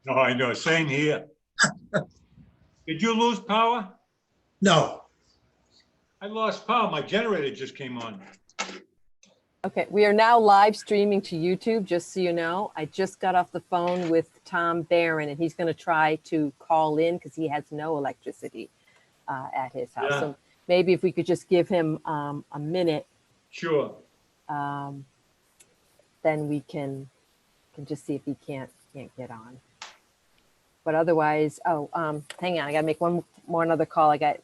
No, I know, same here. Did you lose power? No. I lost power. My generator just came on. Okay, we are now live streaming to YouTube, just so you know. I just got off the phone with Tom Barron, and he's going to try to call in because he has no electricity at his house. Yeah. So maybe if we could just give him a minute, Sure. then we can just see if he can't get on. But otherwise, hang on, I got to make another call. I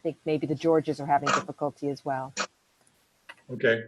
think maybe the Georges are having difficulty as well. Okay.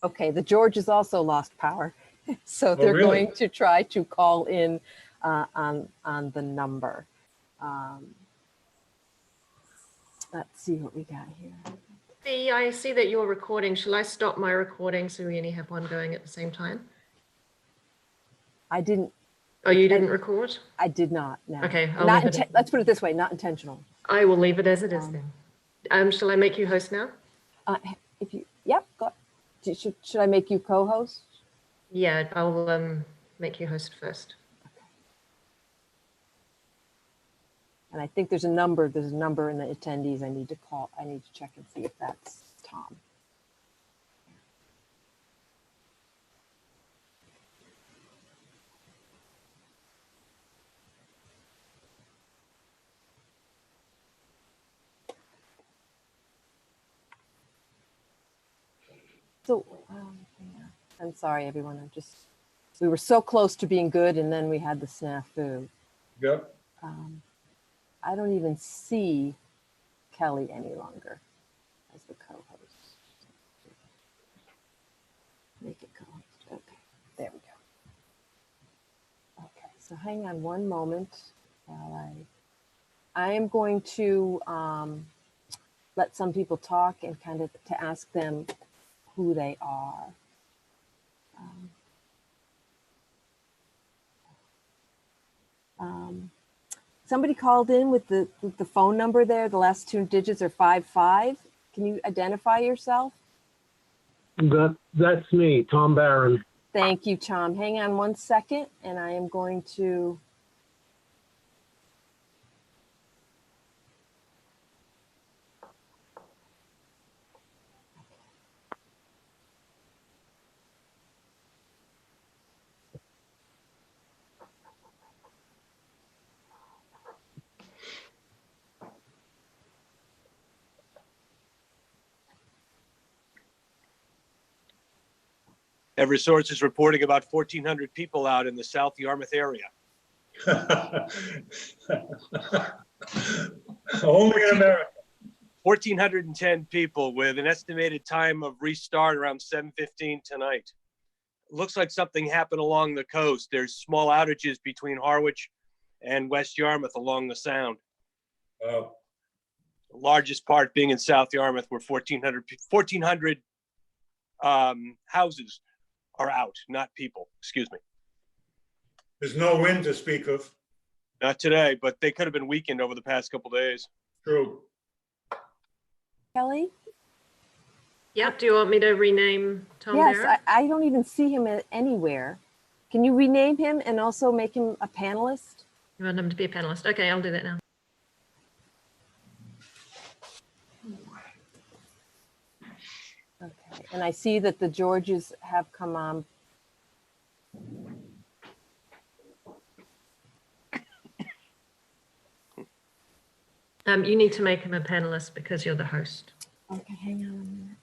Okay, the Georges also lost power, so they're really? going to try to call in on the number. Let's see what we got here. Hey, I see that you're recording. Shall I stop my recording so we only have one going at the same time? I didn't. Oh, you didn't record? I did not. No. Okay, Let's put it this way: not intentional. I will leave it as it is then. Shall I make you host now? Yep. Should I make you co-host? Yeah, I'll make you host first. Okay. And I think there's a number in the attendees I need to call. I need to check and see if that's Tom. So, yeah. I'm sorry, everyone. We were so close to being good, and then we had the snafu. Yep. I don't even see Kelly any longer as the co-host. Make it co-host. Okay, there we go. Okay, so hang on one moment while I am going to let some people talk and kind of to ask them who they are. Somebody called in with the phone number there. The last two digits are 55. Can you identify yourself? That's me, Tom Barron. Thank you, Tom. Hang on one second, and I am going to. Every source is reporting about 1,400 people out in the South Yarmouth area. Only in America. 1,410 people with an estimated time of restart around 7:15 tonight. Looks like something happened along the coast. There's small outages between Harwich and West Yarmouth along the Sound. Oh. The largest part being in South Yarmouth, where 1,400 houses are out, not people, excuse me. There's no wind to speak of. Not today, but they could have been weakened over the past couple of days. True. Kelly? Yep. Do you want me to rename Tom Yes, Barrett? I don't even see him anywhere. Can you rename him and also make him a panelist? You want him to be a panelist? Okay, I'll do that now. Okay, and I see that the Georges have come on. You need to make him a panelist because you're the host. Okay, hang on a minute.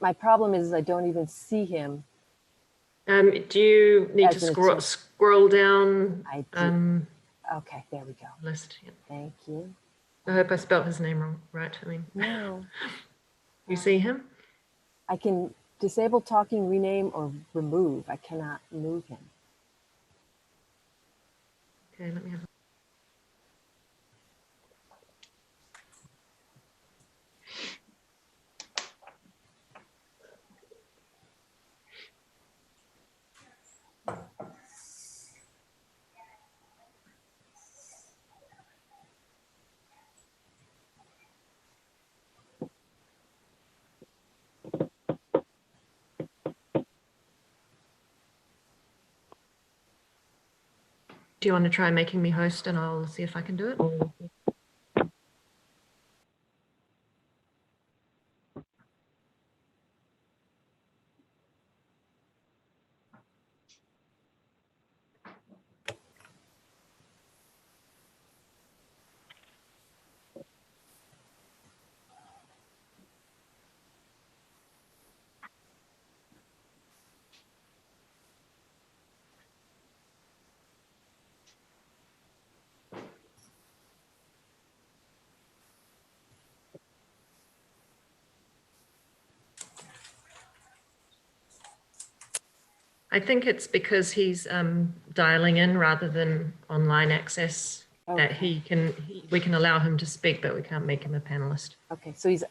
My problem is I don't even see him. Do you need As to an scroll down I do. Okay, there we go. list? Yeah. Thank you. I hope I spelled his name wrong, right? I mean, No, you see him? I can disable talking, rename, or remove. I cannot move him. Okay, let me have. Do you want to try making me host and I'll see if I can do it? I think it's because he's dialing in rather than online access that Okay. we can allow him to speak, but we can't make him a panelist. Okay, so he's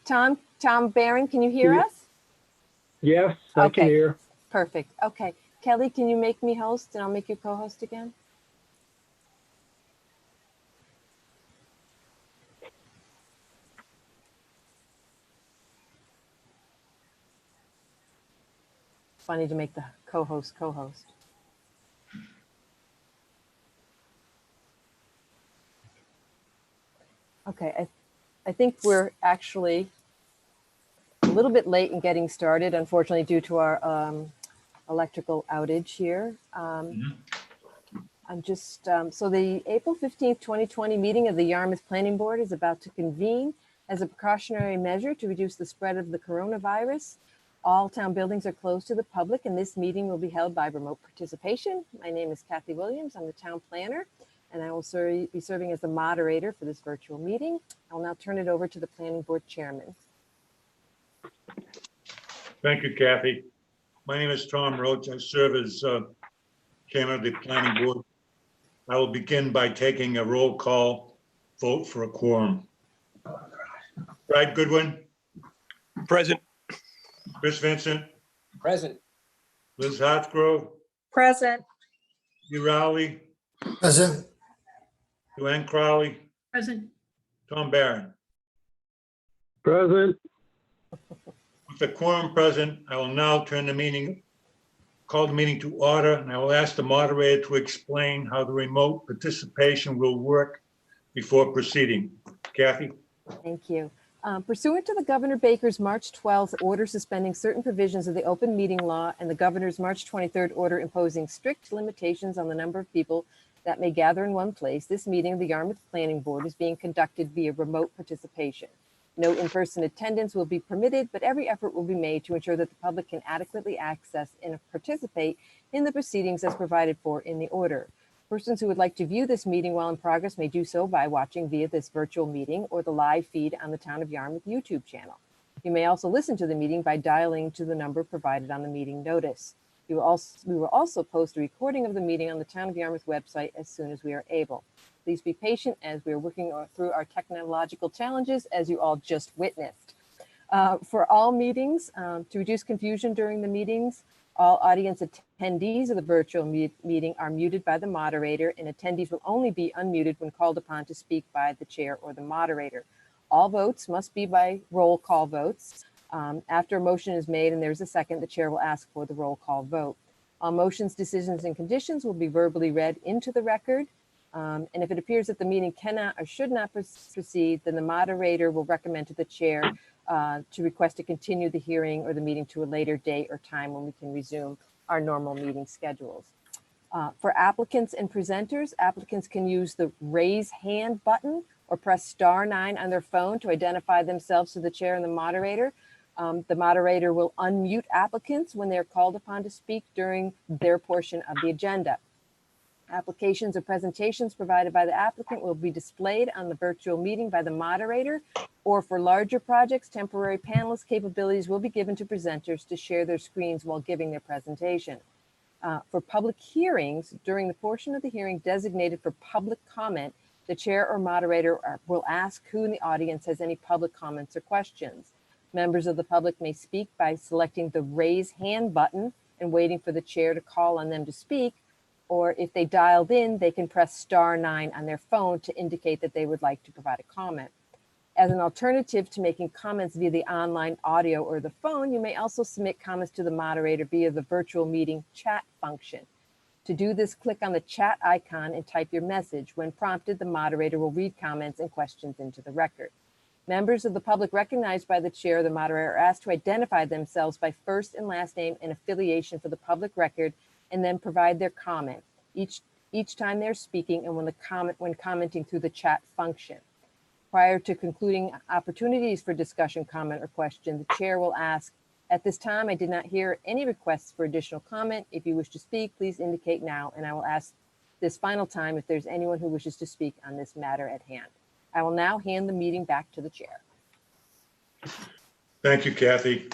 Tom Barron. Can you hear us? Yes, I can Okay. hear. Perfect. Okay, Kelly, can you make me host and I'll make you co-host again? Funny to make the co-host. Okay, I think we're actually a little bit late in getting started, unfortunately, due to our electrical outage here. I'm just, so the April 15th, 2020 meeting of the Yarmouth Planning Board is about to convene as a precautionary measure to reduce the spread of the coronavirus. All town buildings are closed to the public and this meeting will be held by remote participation. My name is Kathy Williams. I'm the town planner and I will be serving as the moderator for this virtual meeting. I'll now turn it over to the planning board chairman. Thank you, Kathy. My name is Tom Roach. I serve as chairman of the planning board. I will begin by taking a roll call vote for a quorum. Brad Goodwin, Present. Chris Vincent, Present. Liz Hartsgrove, Present. Hugh Rowley, Present. Joanne Crowley, Present. Tom Barron. Present. With the quorum present, I will now call the meeting to order, and I will ask the moderator to explain how the remote participation will work before proceeding. Kathy? Thank you. Pursuant to the Governor Baker's March 12th order suspending certain provisions of the open meeting law and the governor's March 23rd order imposing strict limitations on the number of people that may gather in one place, this meeting of the Yarmouth Planning Board is being conducted via remote participation. No in-person attendance will be permitted, but every effort will be made to ensure that the public can adequately access and participate in the proceedings as provided for in the order. Persons who would like to view this meeting while in progress may do so by watching via this virtual meeting or the live feed on the Town of Yarmouth YouTube channel. You may also listen to the meeting by dialing to the number provided on the meeting notice. We will also post a recording of the meeting on the Town of Yarmouth website as soon as we are able. Please be patient as we are working through our technological challenges, as you all just witnessed. For all meetings, to reduce confusion during the meetings, All audience attendees of the virtual meeting are muted by the moderator, and attendees will only be unmuted when called upon to speak by the chair or the moderator. All votes must be by roll call votes. After a motion is made and there's a second, the chair will ask for the roll call vote. All motions, decisions, and conditions will be verbally read into the record. And if it appears that the meeting cannot or should not proceed, then the moderator will recommend to the chair to request to continue the hearing or the meeting to a later date or time when we can resume our normal meeting schedules. For applicants and presenters, applicants can use the raise hand button or press *9 on their phone to identify themselves to the chair and the moderator. The moderator will unmute applicants when they're called upon to speak during their portion of the agenda. Applications or presentations provided by the applicant will be displayed on the virtual meeting by the moderator, or for larger projects, temporary panelist capabilities will be given to presenters to share their screens while giving their presentation. For public hearings, during the portion of the hearing designated for public comment, the chair or moderator will ask who in the audience has any public comments or questions. Members of the public may speak by selecting the raise hand button and waiting for the chair to call on them to speak, or if they dialed in, they can press *9 on their phone to indicate that they would like to provide a comment. As an alternative to making comments via the online audio or the phone, you may also submit comments to the moderator via the virtual meeting chat function. To do this, click on the chat icon and type your message. When prompted, the moderator will read comments and questions into the record. Members of the public recognized by the chair or the moderator are asked to identify themselves by first and last name and affiliation for the public record, and then provide their comment each time they're speaking and when commenting through the chat function. Prior to concluding opportunities for discussion, comment, or question, the chair will ask, "At this time, I did not hear any requests for additional comment. If you wish to speak, please indicate now," and I will ask this final time if there's anyone who wishes to speak on this matter at hand. I will now hand the meeting back to the chair. Thank you, Kathy.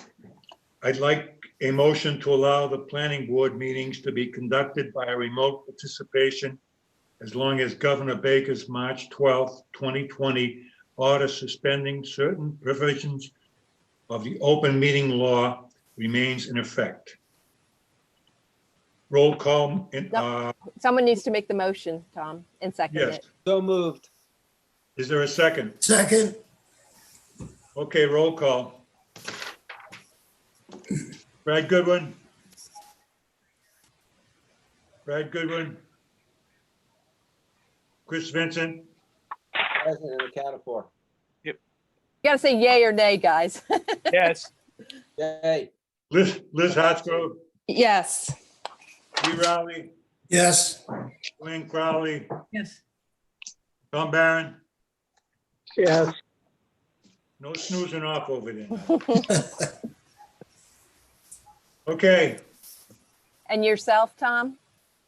I'd like a motion to allow the planning board meetings to be conducted by a remote participation as long as Governor Baker's March 12th, 2020 order suspending certain provisions of the open meeting law remains in effect. Roll call. Someone needs to make the motion, Tom, and second Yes. it. So moved. Is there a second? Second, Okay, roll call. Brad Goodwin. Brad Goodwin. Chris Vincent. Present and accounted for. You gotta say yay or nay, guys. Yes. Yay. Liz Hartsgrove. Yes. Lee Rowley. yes. Wayne Crowley. Yes. Tom Barron. yes, No snoozing off over there. Okay, And yourself, Tom?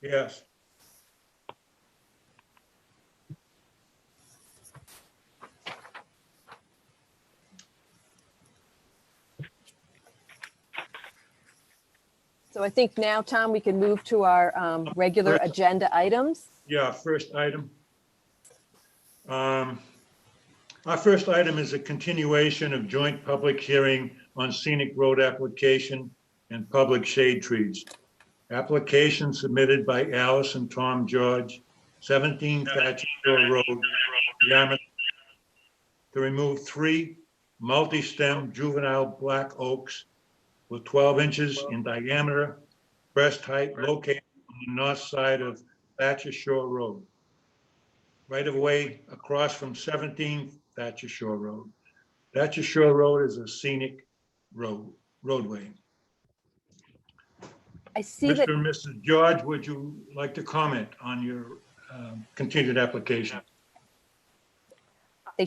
yes. So I think now, Tom, we can move to our regular agenda items. Yeah, first item. Our first item is a continuation of joint public hearing on scenic road application and public shade trees. Application submitted by Alice and Tom George, 17 Thatcher Road, Yarmouth, to remove 3 multi-stem juvenile black oaks with 12 inches in diameter, breast height, located on the north side of Thatcher Shore Road. Right of way across from 17 Thatcher Shore Road. Thatcher Shore Road is a scenic roadway. I see that, Mr. and Mrs. George, would you like to comment on your continued application? they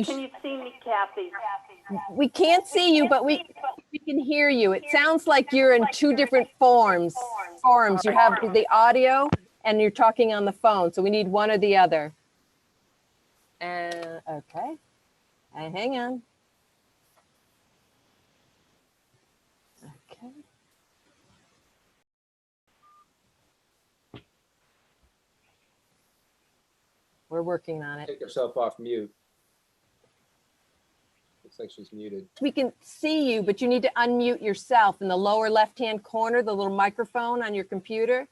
Can you see me, Kathy? we can't see you, but we can hear you. It sounds like you're in 2 different forms. You have the audio and you're talking on the phone, so we need one or the other. Okay, and hang on. Okay. We're working on it. Take yourself off mute. Looks like she's muted. We can see you, but you need to unmute yourself in the lower left-hand corner, the little microphone on your computer.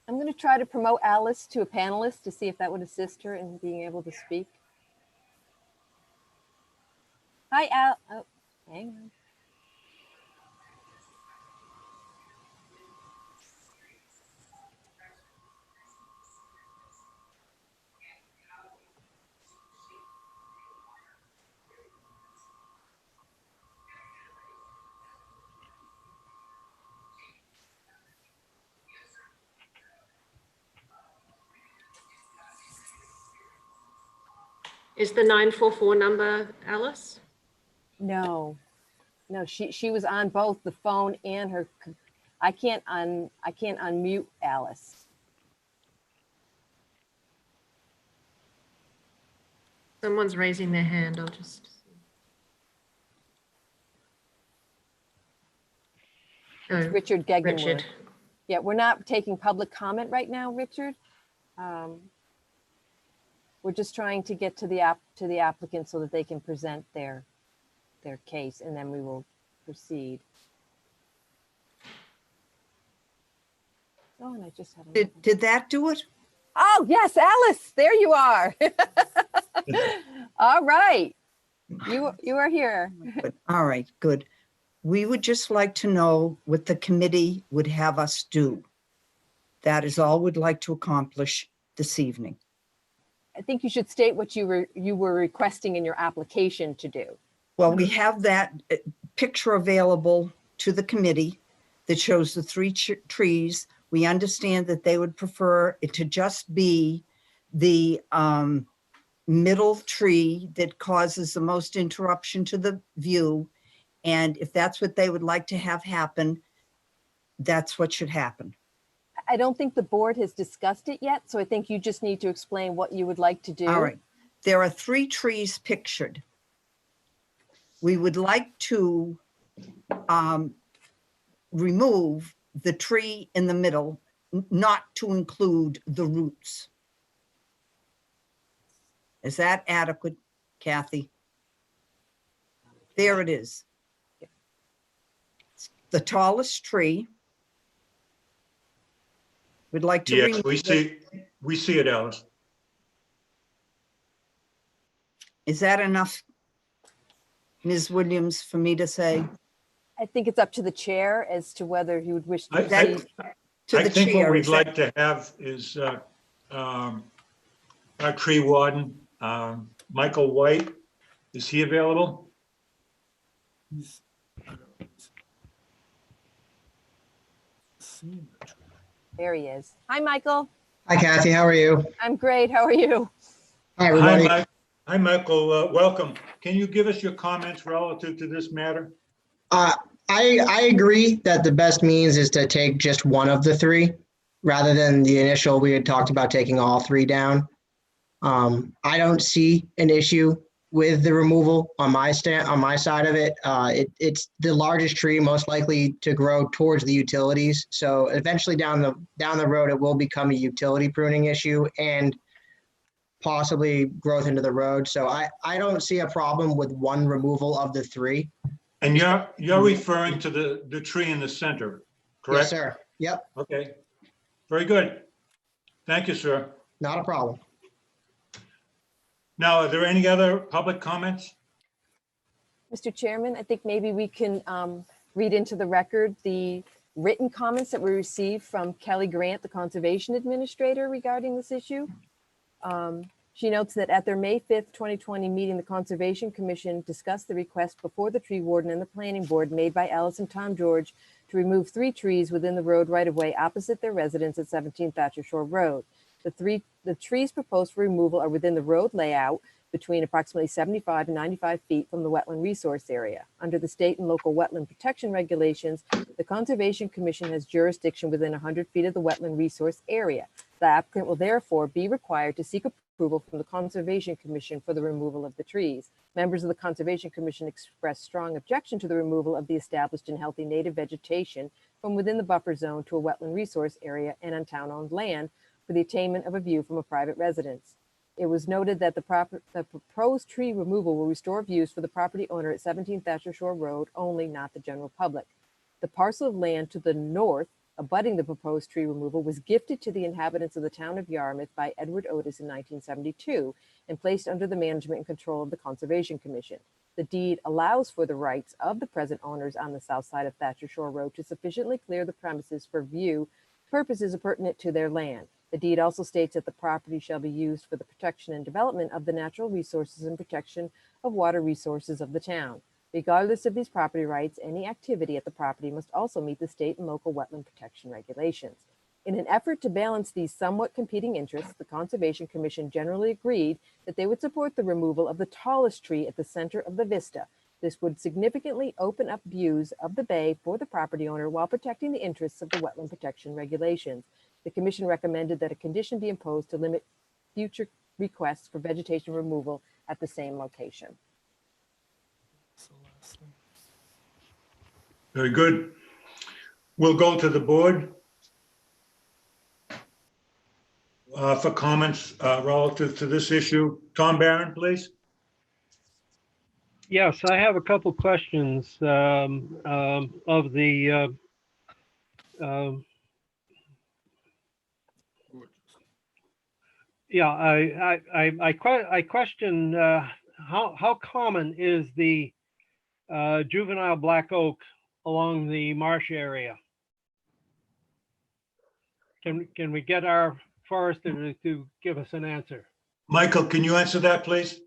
I'm going to try to promote Alice to a panelist to see if that would assist her in being able to speak. Hi, Al. Oh, hang on. Is the 944 number Alice? No, no, she was on both the phone and her. I can't unmute Alice. Someone's raising their hand. I'll just. It's Oh, Richard Gegenwood. Richard. Yeah, we're not taking public comment right now, Richard. We're just trying to get to the applicant so that they can present their case, and then we will proceed. Oh, and I just had a Did that do it? Oh, yes, Alice, there you are. All right. You are here. Good. All right, good. We would just like to know what the committee would have us do. That is all we'd like to accomplish this evening. I think you should state what you were requesting in your application to do. Well, we have that picture available to the committee that shows the three trees. We understand that they would prefer it to just be the middle tree that causes the most interruption to the view. And if that's what they would like to have happen, that's what should happen. I don't think the board has discussed it yet, so I think you just need to explain what you would like to do. All right. There are three trees pictured. We would like to remove the tree in the middle, not to include the roots. Is that adequate, Kathy? There it is. It's the tallest tree. We'd like to. Yes, we see it, Alice. Is that enough, Ms. Williams, for me to say? I think it's up to the chair as to whether he would wish to I proceed. To I the think what chair, we'd is that- like to have is our tree warden, Michael White. Is he available? There he is. Hi, Michael. Hi, Kathy. How are you? I'm great. How are you? Hi, everybody. Hi, Michael. Welcome. Can you give us your comments relative to this matter? I agree that the best means is to take just one of the three rather than the initial. We had talked about taking all three down. I don't see an issue with the removal on my side of it. It's the largest tree most likely to grow towards the utilities. So eventually down the road, it will become a utility pruning issue and possibly growth into the road. So I don't see a problem with one removal of the three. And you're referring to the tree in the center, correct? Yes, sir. Yep, Okay, very good. Thank you, sir. not a problem. Now, are there any other public comments? Mr. Chairman, I think maybe we can read into the record the written comments that we received from Kelly Grant, the Conservation Administrator, regarding this issue. She notes that at their May 5th, 2020 meeting, the Conservation Commission discussed the request before the tree warden and the planning board made by Alice and Tom George to remove 3 trees within the road right-of-way opposite their residence at 17 Thatcher Shore Road. The trees proposed for removal are within the road layout between approximately 75 and 95 feet from the wetland resource area. Under the state and local wetland protection regulations, the Conservation Commission has jurisdiction within 100 feet of the wetland resource area. The applicant will therefore be required to seek approval from the Conservation Commission for the removal of the trees. Members of the Conservation Commission expressed strong objection to the removal of the established and healthy native vegetation from within the buffer zone to a wetland resource area and on town-owned land for the attainment of a view from a private residence. It was noted that the proposed tree removal will restore views for the property owner at 17 Thatcher Shore Road only, not the general public. The parcel of land to the north abutting the proposed tree removal was gifted to the inhabitants of the town of Yarmouth by Edward Otis in 1972 and placed under the management and control of the Conservation Commission. The deed allows for the rights of the present owners on the south side of Thatcher Shore Road to sufficiently clear the premises for view purposes pertinent to their land. The deed also states that the property shall be used for the protection and development of the natural resources and protection of water resources of the town. Regardless of these property rights, any activity at the property must also meet the state and local wetland protection regulations. In an effort to balance these somewhat competing interests, the Conservation Commission generally agreed that they would support the removal of the tallest tree at the center of the vista. This would significantly open up views of the bay for the property owner while protecting the interests of the wetland protection regulations. The Commission recommended that a condition be imposed to limit future requests for vegetation removal at the same location. Very good. We'll go to the board for comments relative to this issue. Tom Barron, please. Yes, I have a couple questions of the I question how common is the juvenile black oak along the marsh area? Can we get our forester to give us an answer? Michael, can you answer that, please?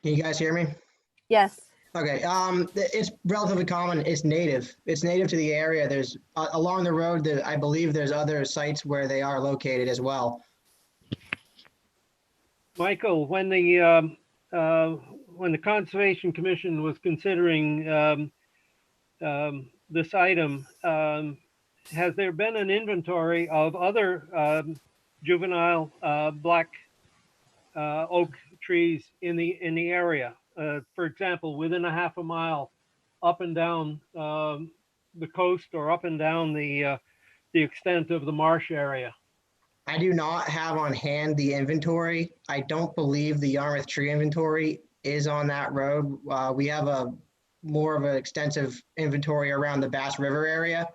Can you guys hear me? Yes. Okay, it's relatively common. It's native. It's native to the area. There's along the road, I believe there's other sites where they are located as well. Michael, when the Conservation Commission was considering this item, has there been an inventory of other juvenile black oak trees in the area? For example, within a half a mile up and down the coast or up and down the extent of the marsh area? I do not have on hand the inventory. I don't believe the Yarmouth tree inventory is on that road. We have more of an extensive inventory around the Bass River area.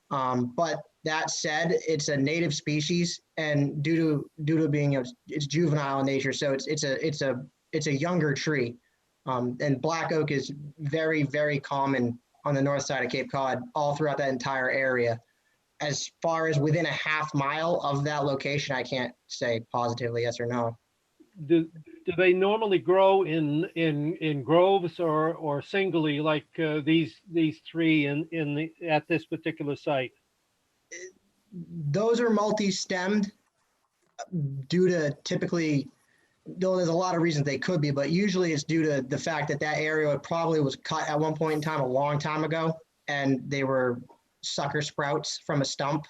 But that said, it's a native species, and due to being it's juvenile in nature, so it's a younger tree. And black oak is very, very common on the north side of Cape Cod, all throughout that entire area. As far as within a half mile of that location, I can't say positively yes or no. Do they normally grow in groves or singly like these three at this particular site? Those are multi-stemmed due to typically, though there's a lot of reasons they could be, but usually it's due to the fact that area probably was cut at one point in time a long time ago, and they were sucker sprouts from a stump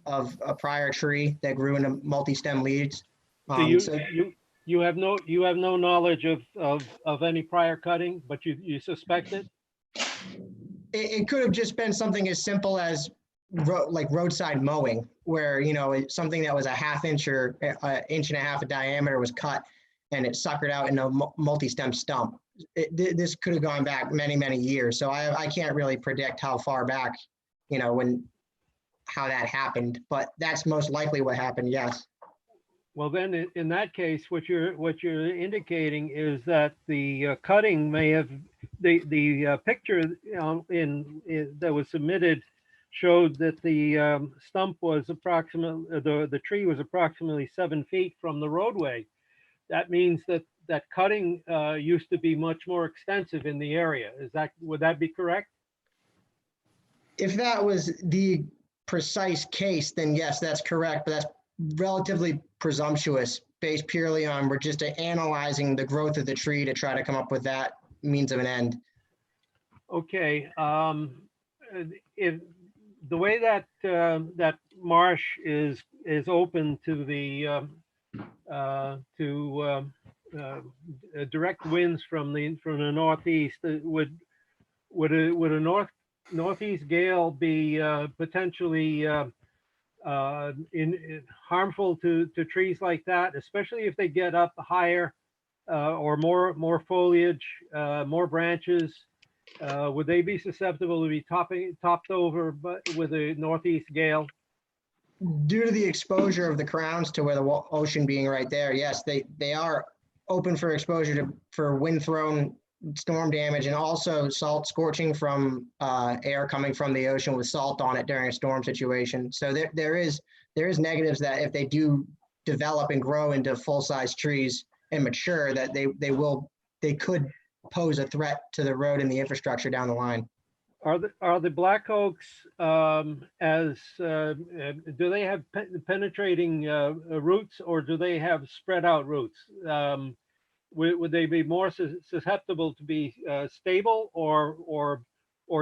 of a prior tree that grew into multi-stem leaves. So you have no knowledge of any prior cutting, but you suspect it? It could have just been something as simple as like roadside mowing, where something that was a half inch or an inch and a half of diameter was cut and it suckered out in a multi-stem stump. This could have gone back many, many years. So I can't really predict how far back, how that happened, but that's most likely what happened. Yes. Well, then in that case, what you're indicating is that the cutting may have the picture that was submitted showed that the stump was the tree was approximately 7 feet from the roadway. That means that cutting used to be much more extensive in the area. Would that be correct? If that was the precise case, then yes, that's correct, but that's relatively presumptuous based purely on we're just analyzing the growth of the tree to try to come up with that means of an end. Okay, if the way that that marsh is open to the direct winds from the northeast, would a northeast gale be potentially harmful to trees like that, especially if they get up higher or more foliage, more branches? Would they be susceptible to be topped over with a northeast gale? Due to the exposure of the crowns to where the ocean being right there, yes, they are open for exposure for wind thrown storm damage and also salt scorching from air coming from the ocean with salt on it during a storm situation. So there is negatives that if they do develop and grow into full-size trees and mature, that they could pose a threat to the road and the infrastructure down the line. Are the black oaks do they have penetrating roots, or do they have spread out roots? Would they be more susceptible to be stable or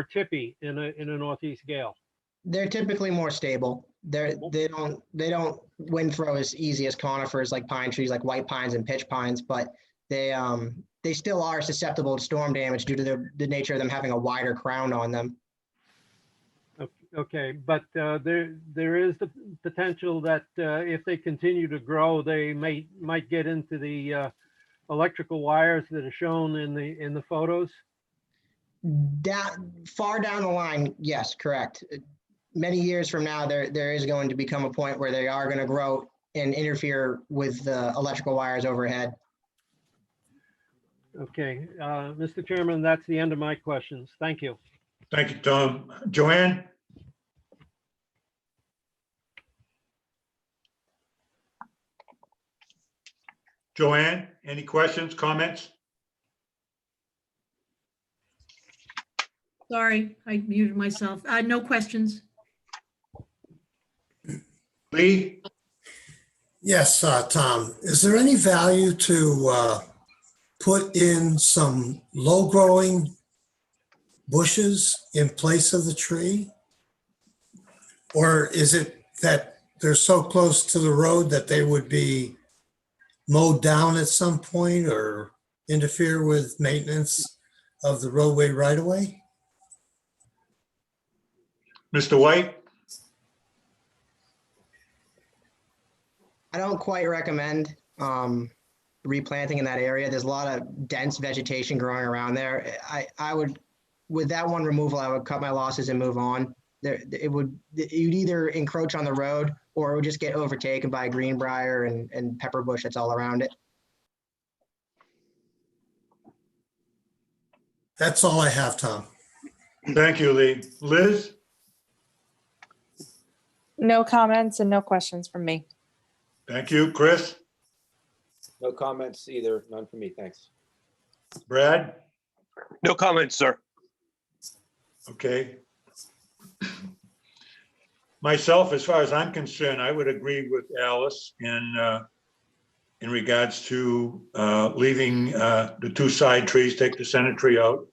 tippy in a northeast gale? They're typically more stable. They don't wind throw as easy as conifers like pine trees, like white pines and pitch pines, but they still are susceptible to storm damage due to the nature of them having a wider crown on them. Okay, but there is the potential that if they continue to grow, they might get into the electrical wires that are shown in the photos. Far down the line, yes, correct. Many years from now, there is going to become a point where they are going to grow and interfere with the electrical wires overhead. Okay, Mr. Chairman, that's the end of my questions. Thank you. Thank you, Tom. Joanne? Joanne, any questions, comments? Sorry, I muted myself. No questions. Lee? Yes, Tom, is there any value to put in some low-growing bushes in place of the tree? Or is it that they're so close to the road that they would be mowed down at some point or interfere with maintenance of the roadway right-of-way? Mr. White? I don't quite recommend replanting in that area. There's a lot of dense vegetation growing around there. I would, with that one removal, I would cut my losses and move on. You'd either encroach on the road or it would just get overtaken by greenbrier and pepper bush that's all around it. That's all I have, Tom. Thank you, Lee. Liz? No comments and no questions from me. Thank you. Chris? No comments either. None for me. Thanks. Brad? No comments, sir. Okay. Myself, as far as I'm concerned, I would agree with Alice in regards to leaving the two side trees, take the center tree out.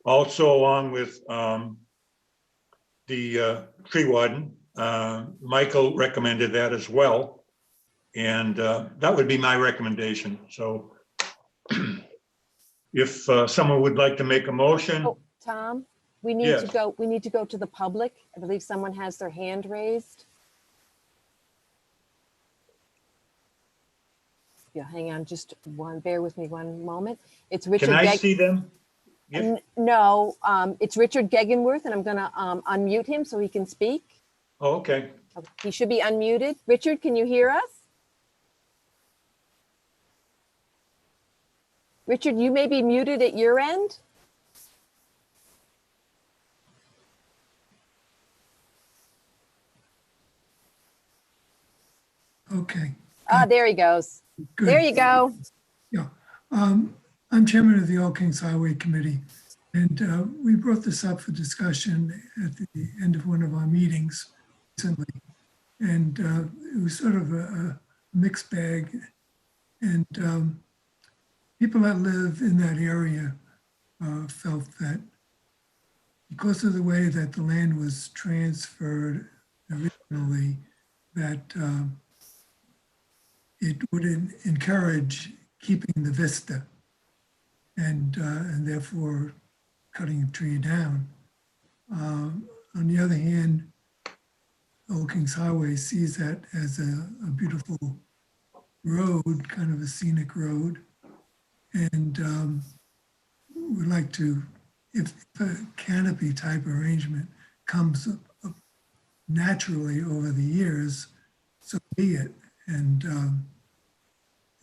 Also, along with the tree warden, Michael recommended that as well. And that would be my recommendation. So if someone would like to make a motion. Oh, Tom, we need Yes. to go. We need to go to the public. I believe someone has their hand raised. Yeah, hang on, just one. Bear with me one moment. It's Richard. Can I see them? Yes. No, it's Richard Gegenworth, and I'm going to unmute him so he can speak. Oh, okay. Okay, he should be unmuted. Richard, can you hear us? Richard, you may be muted at your end. Okay. Ah, there he goes. Good. There you go. Yeah. I'm chairman of the All Kings Highway Committee. And we brought this up for discussion at the end of one of our meetings recently. And it was sort of a mixed bag. And people that live in that area felt that because of the way that the land was transferred originally, that it would encourage keeping the vista and therefore cutting a tree down. On the other hand, Old Kings Highway sees that as a beautiful road, kind of a scenic road. And would like to, if a canopy type arrangement comes up naturally over the years, so be it. And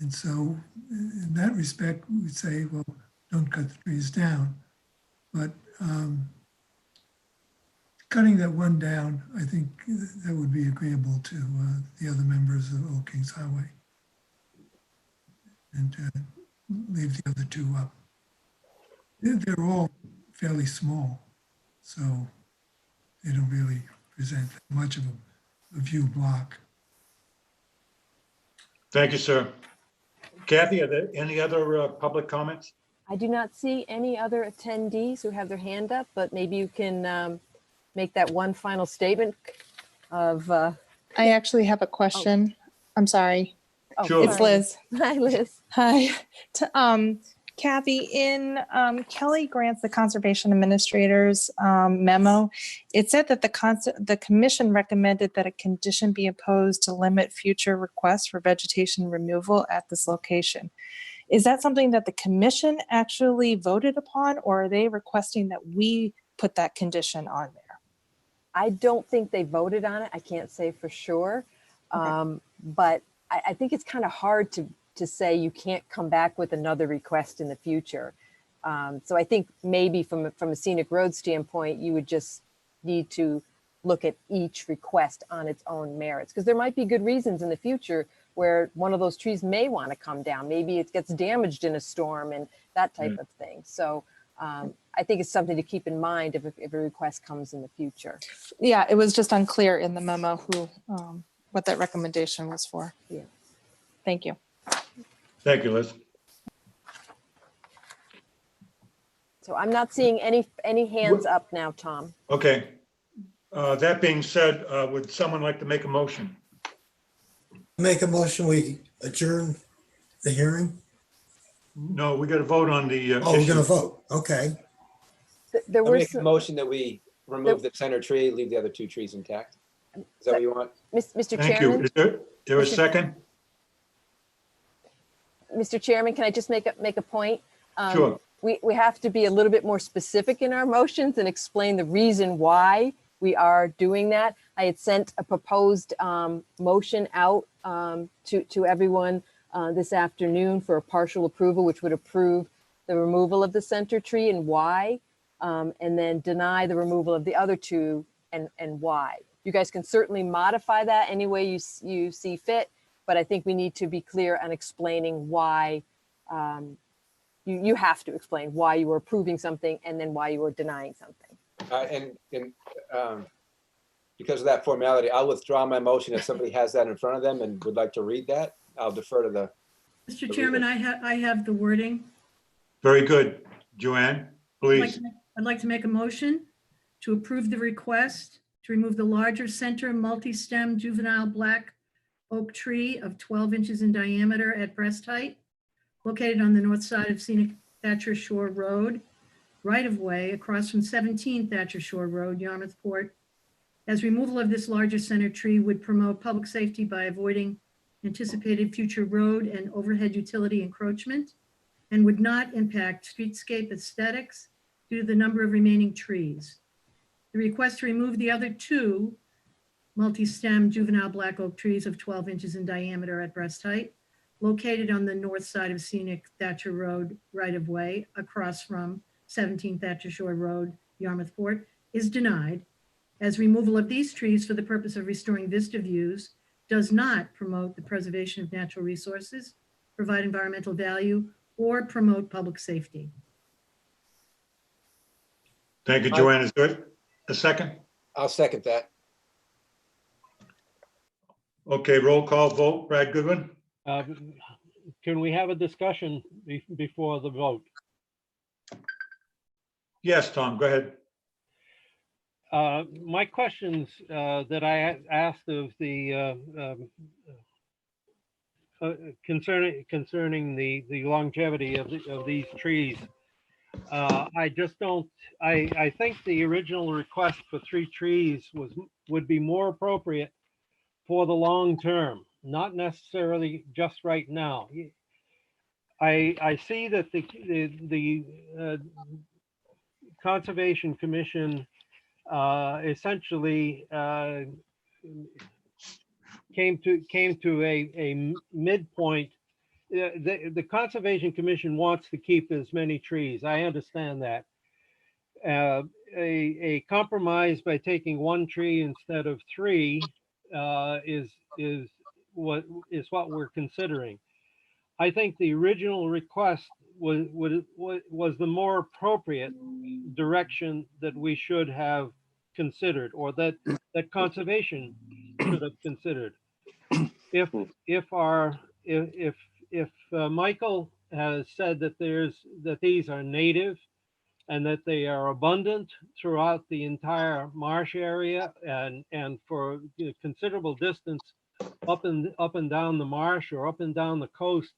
so in that respect, we would say, well, don't cut the trees down. But cutting that one down, I think that would be agreeable to the other members of Old Kings Highway. And leave the other two up. They're all fairly small, so they don't really present much of a view block. Thank you, sir. Kathy, are there any other public comments? I do not see any other attendees who have their hand up, but maybe you can make that one final statement of. I actually have a question. I'm sorry. Oh, Sure. It's Liz. Hi, Liz. Hi. Kathy, in Kelly Grant's, the Conservation Administrator's memo, it said that the commission recommended that a condition be imposed to limit future requests for vegetation removal at this location. Is that something that the commission actually voted upon, or are they requesting that we put that condition on there? I don't think they voted on it. I can't say for sure. Okay. But I think it's kind of hard to say you can't come back with another request in the future. So I think maybe from a scenic road standpoint, you would just need to look at each request on its own merits, because there might be good reasons in the future where one of those trees may want to come down. Maybe it gets damaged in a storm and that type of thing. So I think it's something to keep in mind if a request comes in the future. Yeah, it was just unclear in the memo who what that recommendation was for. Yeah. Thank you. Thank you, Liz. So I'm not seeing any hands up now, Tom. Okay. That being said, would someone like to make a motion? Make a motion, we adjourn the hearing? No, we got to vote on the Oh, we're issue. gonna vote, okay. There I were make a some, motion that we remove the center tree, leave the other two trees intact. Is that what you want? Mr. Thank you. Chairman. Is there a second? Mr. Chairman, can I just make a point? Sure. We have to be a little bit more specific in our motions and explain the reason why we are doing that. I had sent a proposed motion out to everyone this afternoon for a partial approval, which would approve the removal of the center tree and why, and then deny the removal of the other two and why. You guys can certainly modify that any way you see fit, but I think we need to be clear on explaining why. You have to explain why you were approving something and then why you were denying something. And because of that formality, I'll withdraw my motion. If somebody has that in front of them and would like to read that, I'll defer to the. Mr. Chairman, I have the wording. Very good. Joanne, please. I'd like to make a motion to approve the request to remove the larger center multi-stem juvenile black oak tree of 12 inches in diameter at breast height, located on the north side of scenic Thatcher Shore Road, right of way across from 17 Thatcher Shore Road, Yarmouth Port, as removal of this larger center tree would promote public safety by avoiding anticipated future road and overhead utility encroachment, and would not impact streetscape aesthetics due to the number of remaining trees. The request to remove the other two multi-stem juvenile black oak trees of 12 inches in diameter at breast height, located on the north side of scenic Thatcher Road right of way across from 17 Thatcher Shore Road, Yarmouth Port, is denied, as removal of these trees for the purpose of restoring vista views does not promote the preservation of natural resources, provide environmental value, or promote public safety. Thank you, Joanne. Is there a second? I'll second that. Okay, roll call vote. Brad Goodwin? Can we have a discussion before the vote? Yes, Tom, go ahead. My questions that I asked of the concerning the longevity of these trees. I just don't, I think the original request for 3 trees would be more appropriate for the long term, not necessarily just right now. I see that the Conservation Commission essentially came to a midpoint. The Conservation Commission wants to keep as many trees. I understand that. A compromise by taking 1 tree instead of 3 is what we're considering. I think the original request was the more appropriate direction that we should have considered, or that conservation should have considered. If Michael has said that these are native and that they are abundant throughout the entire marsh area and for a considerable distance up and down the marsh or up and down the coast,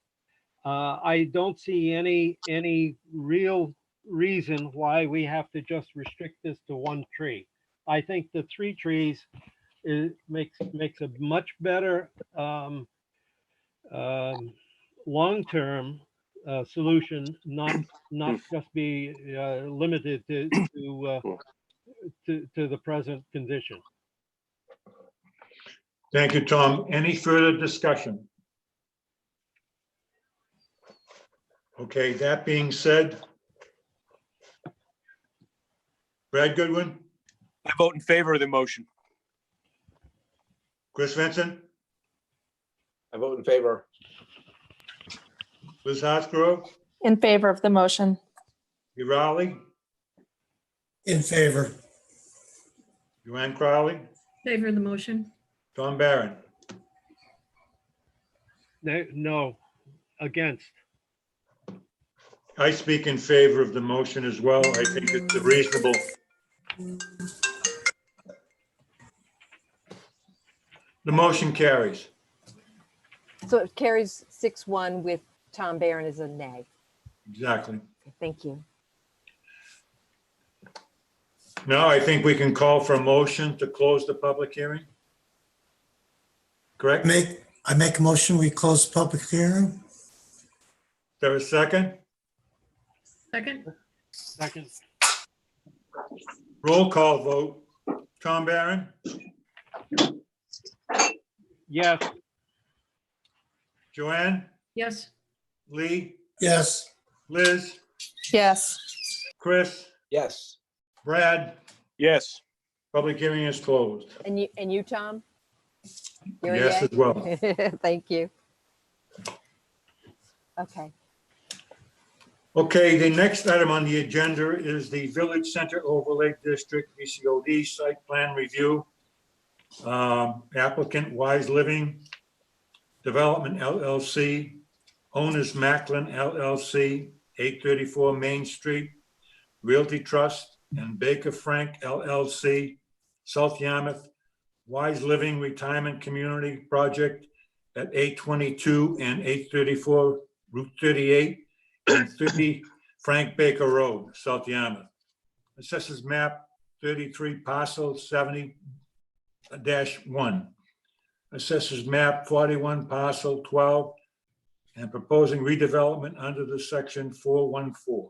I don't see any real reason why we have to just restrict this to 1 tree. I think the 3 trees makes a much better long-term solution, not just be limited to the present condition. Thank you, Tom. Any further discussion? Okay, that being said, Brad Goodwin, I vote in favor of the motion. Chris Vincent, I vote in favor. Liz Hartsgrove, In favor of the motion. Raleigh, In favor. Joanne Crowley, Favor of the motion. Tom Barron. No, against. I speak in favor of the motion as well. I think it's a reasonable. The motion carries. So it carries 6-1 with Tom Barron as a nay. Exactly. Thank you. Now I think we can call for a motion to close the public hearing. Correct? I make a motion, we close the public hearing. Is there a second? Second. Roll call vote. Tom Barron, Yes. Joanne, Yes. Lee, Yes. Liz, Yes. Chris, Yes. Brad, Yes. public hearing is closed. And you, Tom? You're a Yes, yay? as well. Thank you. Okay. Okay, the next item on the agenda is the Village Center Overlay District VCOD site plan review. Applicant Wise Living Development LLC, owners Macklin LLC, 834 Main Street, Realty Trust, and Baker Frank LLC, South Yarmouth, Wise Living Retirement Community Project at 822 and 834 Route 38 and 30 Frank Baker Road, South Yarmouth. Assessors map 33 parcel 70-1. Assessors map 41 parcel 12 and proposing redevelopment under the section 414.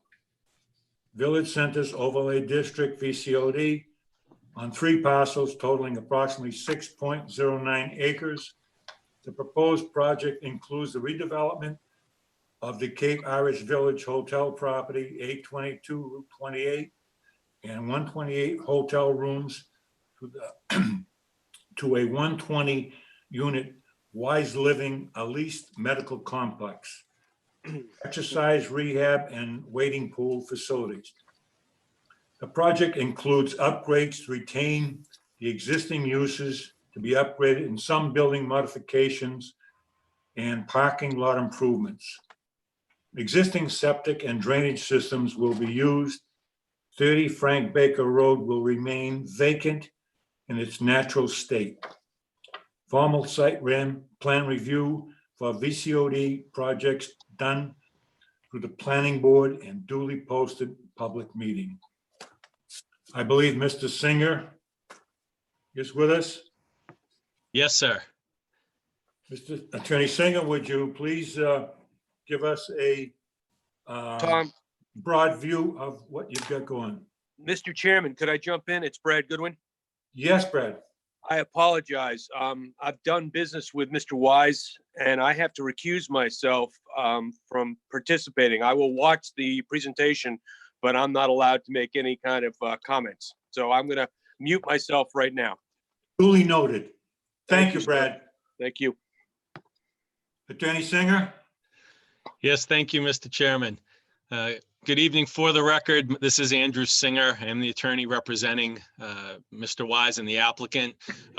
Village Centers Overlay District VCOD on 3 parcels totaling approximately 6.09 acres. The proposed project includes the redevelopment of the Cape Irish Village Hotel property, 822 Route 28, and 128 hotel rooms to a 120 unit Wise Living, a leased medical complex, exercise, rehab, and waiting pool facilities. The project includes upgrades to retain the existing uses to be upgraded in some building modifications and parking lot improvements. Existing septic and drainage systems will be used. 30 Frank Baker Road will remain vacant in its natural state. Formal site plan review for VCOD projects done through the planning board and duly posted public meeting. I believe Mr. Singer is with us. Yes, sir. Mr. Attorney Singer, would you please give us a Tom, broad view of what you've got going? Mr. Chairman, could I jump in? It's Brad Goodwin. Yes, Brad. I apologize. I've done business with Mr. Wise and I have to recuse myself from participating. I will watch the presentation, but I'm not allowed to make any kind of comments. So I'm going to mute myself right now. Duly noted. Thank you, Brad. Thank you. Attorney Singer? Yes, thank you, Mr. Chairman. Good evening. For the record, this is Andrew Singer. I am the attorney representing Mr. Wise and the applicant.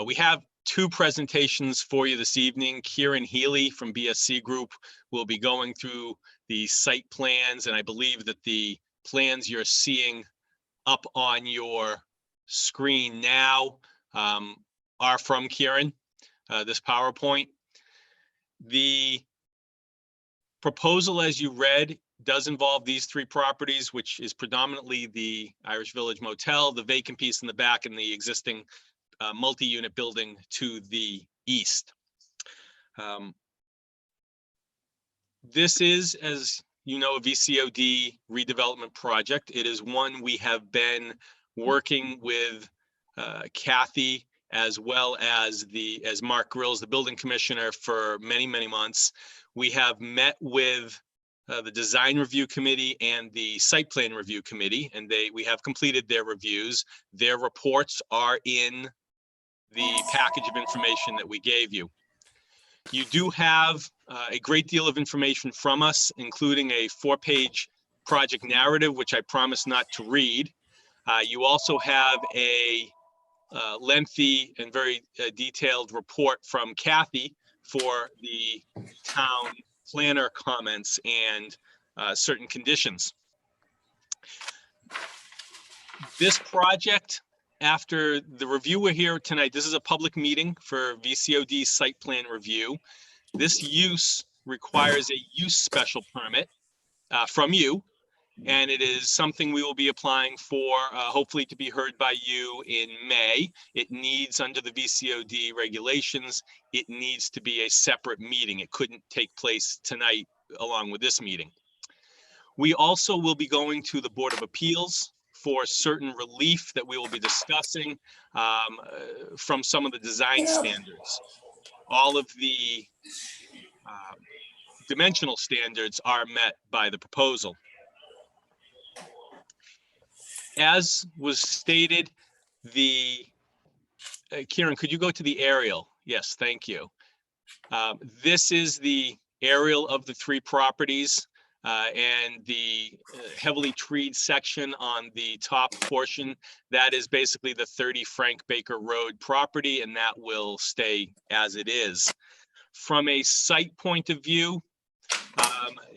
We have two presentations for you this evening. Kieran Healy from BSC Group will be going through the site plans, and I believe that the plans you're seeing up on your screen now are from Kieran, this PowerPoint. The proposal, as you read, does involve these three properties, which is predominantly the Irish Village Motel, the vacant piece in the back, and the existing multi-unit building to the east. This is, as you know, a VCOD redevelopment project. It is one we have been working with Kathy as well as Mark Grills, the building commissioner, for many, many months. We have met with the design review committee and the site plan review committee, and we have completed their reviews. Their reports are in the package of information that we gave you. You do have a great deal of information from us, including a 4-page project narrative, which I promise not to read. You also have a lengthy and very detailed report from Kathy for the town planner comments and certain conditions. This project, after the review we're here tonight, this is a public meeting for VCOD site plan review. This use requires a use special permit from you, and it is something we will be applying for, hopefully to be heard by you in May. It needs, under the VCOD regulations, it needs to be a separate meeting. It couldn't take place tonight along with this meeting. We also will be going to the Board of Appeals for certain relief that we will be discussing from some of the design standards. All of the dimensional standards are met by the proposal. As was stated, Kieran, could you go to the aerial? Yes, thank you. This is the aerial of the three properties, and the heavily treed section on the top portion, that is basically the 30 Frank Baker Road property, and that will stay as it is. From a site point of view,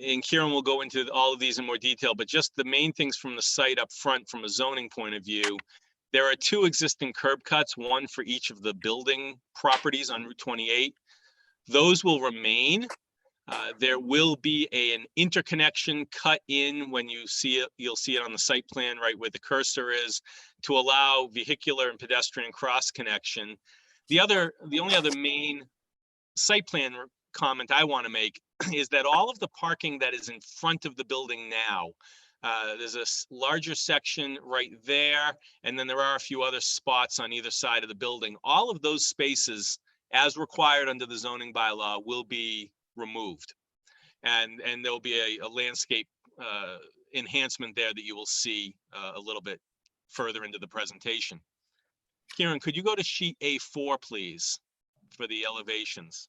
and Kieran will go into all of these in more detail, but just the main things from the site up front from a zoning point of view, there are two existing curb cuts, one for each of the building properties on Route 28. Those will remain. There will be an interconnection cut in when you see it. You'll see it on the site plan right where the cursor is, to allow vehicular and pedestrian cross connection. The only other main site plan comment I want to make is that all of the parking that is in front of the building now, there's a larger section right there, and then there are a few other spots on either side of the building. All of those spaces, as required under the zoning bylaw, will be removed. And there'll be a landscape enhancement there that you will see a little bit further into the presentation. Kieran, could you go to sheet A4, please, for the elevations?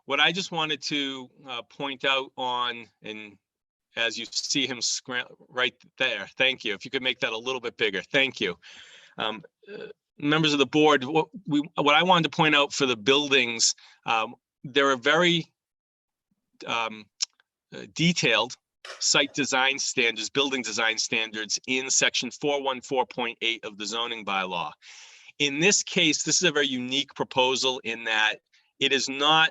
What I just wanted to point out on, and as you see him right there, thank you. If you could make that a little bit bigger, thank you. Members of the board, what I wanted to point out for the buildings, there are very detailed site design standards, building design standards in section 414.8 of the zoning bylaw. In this case, this is a very unique proposal in that it is not,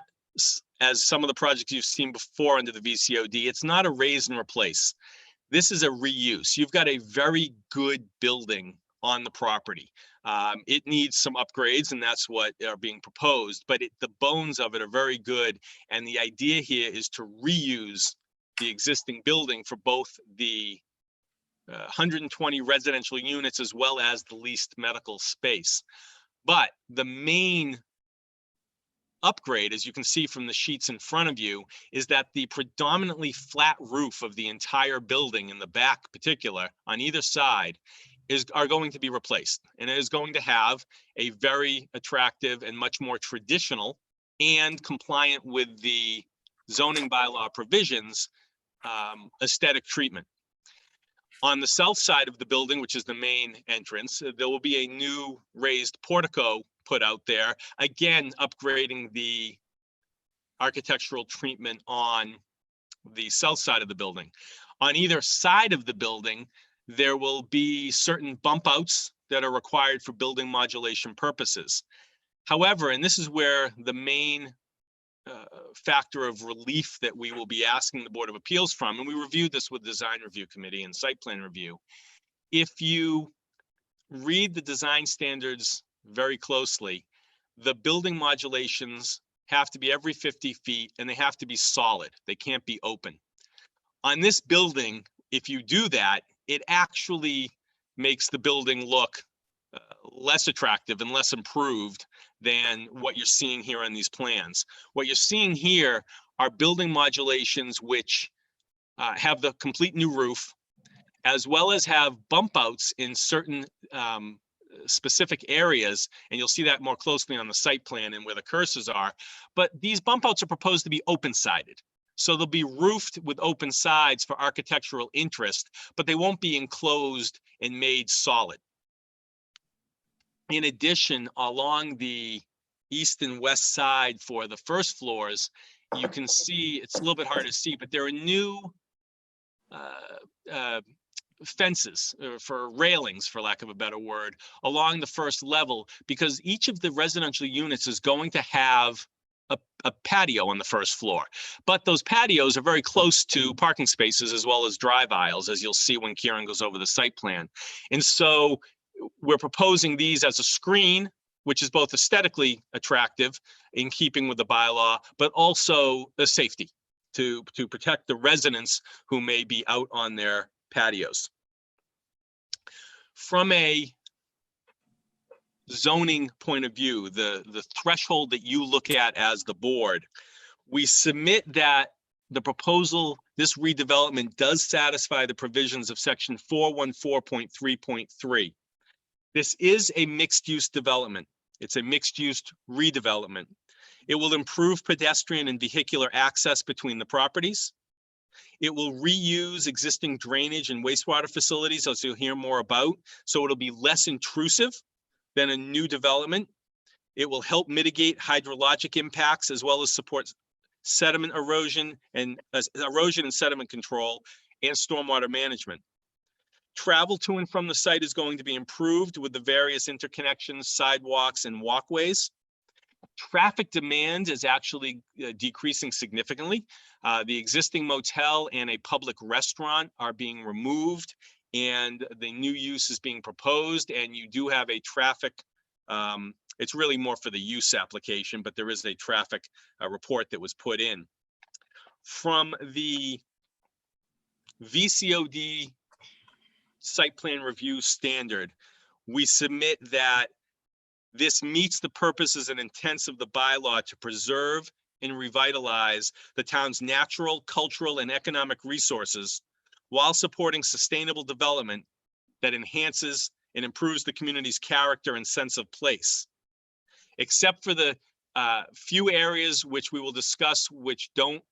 as some of the projects you've seen before under the VCOD, it's not a raise and replace. This is a reuse. You've got a very good building on the property. It needs some upgrades, and that's what are being proposed, but the bones of it are very good. And the idea here is to reuse the existing building for both the 120 residential units as well as the leased medical space. But the main upgrade, as you can see from the sheets in front of you, is that the predominantly flat roof of the entire building, in the back particular, on either side, are going to be replaced. And it is going to have a very attractive and much more traditional and compliant with the zoning bylaw provisions aesthetic treatment. On the south side of the building, which is the main entrance, there will be a new raised portico put out there, again upgrading the architectural treatment on the south side of the building. On either side of the building, there will be certain bump outs that are required for building modulation purposes. However, and this is where the main factor of relief that we will be asking the Board of Appeals from, and we reviewed this with Design Review Committee and Site Plan Review. If you read the design standards very closely, the building modulations have to be every 50 feet and they have to be solid. They can't be open. On this building, if you do that, it actually makes the building look less attractive and less improved than what you're seeing here on these plans. What you're seeing here are building modulations which have the complete new roof, as well as have bump outs in certain specific areas, and you'll see that more closely on the site plan and where the cursors are. But these bump outs are proposed to be open-sided. So they'll be roofed with open sides for architectural interest, but they won't be enclosed and made solid. In addition, along the east and west side for the first floors, you can see, it's a little bit hard to see, but there are new fences for railings, for lack of a better word, along the first level, because each of the residential units is going to have a patio on the first floor. But those patios are very close to parking spaces as well as drive aisles, as you'll see when Kieran goes over the site plan. And so we're proposing these as a screen, which is both aesthetically attractive in keeping with the bylaw, but also a safety to protect the residents who may be out on their patios. From a zoning point of view, the threshold that you look at as the board, we submit that the proposal, this redevelopment, does satisfy the provisions of section 414.3.3. This is a mixed-use development. It's a mixed-use redevelopment. It will improve pedestrian and vehicular access between the properties. It will reuse existing drainage and wastewater facilities, as you'll hear more about, so it'll be less intrusive than a new development. It will help mitigate hydrologic impacts as well as support sediment erosion and sediment control and stormwater management. Travel to and from the site is going to be improved with the various interconnections, sidewalks, and walkways. Traffic demand is actually decreasing significantly. The existing motel and a public restaurant are being removed, and the new use is being proposed, and you do have a traffic, it's really more for the use application, but there is a traffic report that was put in. From the VCOD site plan review standard, we submit that this meets the purposes and intents of the bylaw to preserve and revitalize the town's natural, cultural, and economic resources while supporting sustainable development that enhances and improves the community's character and sense of place. Except for the few areas which we will discuss which don't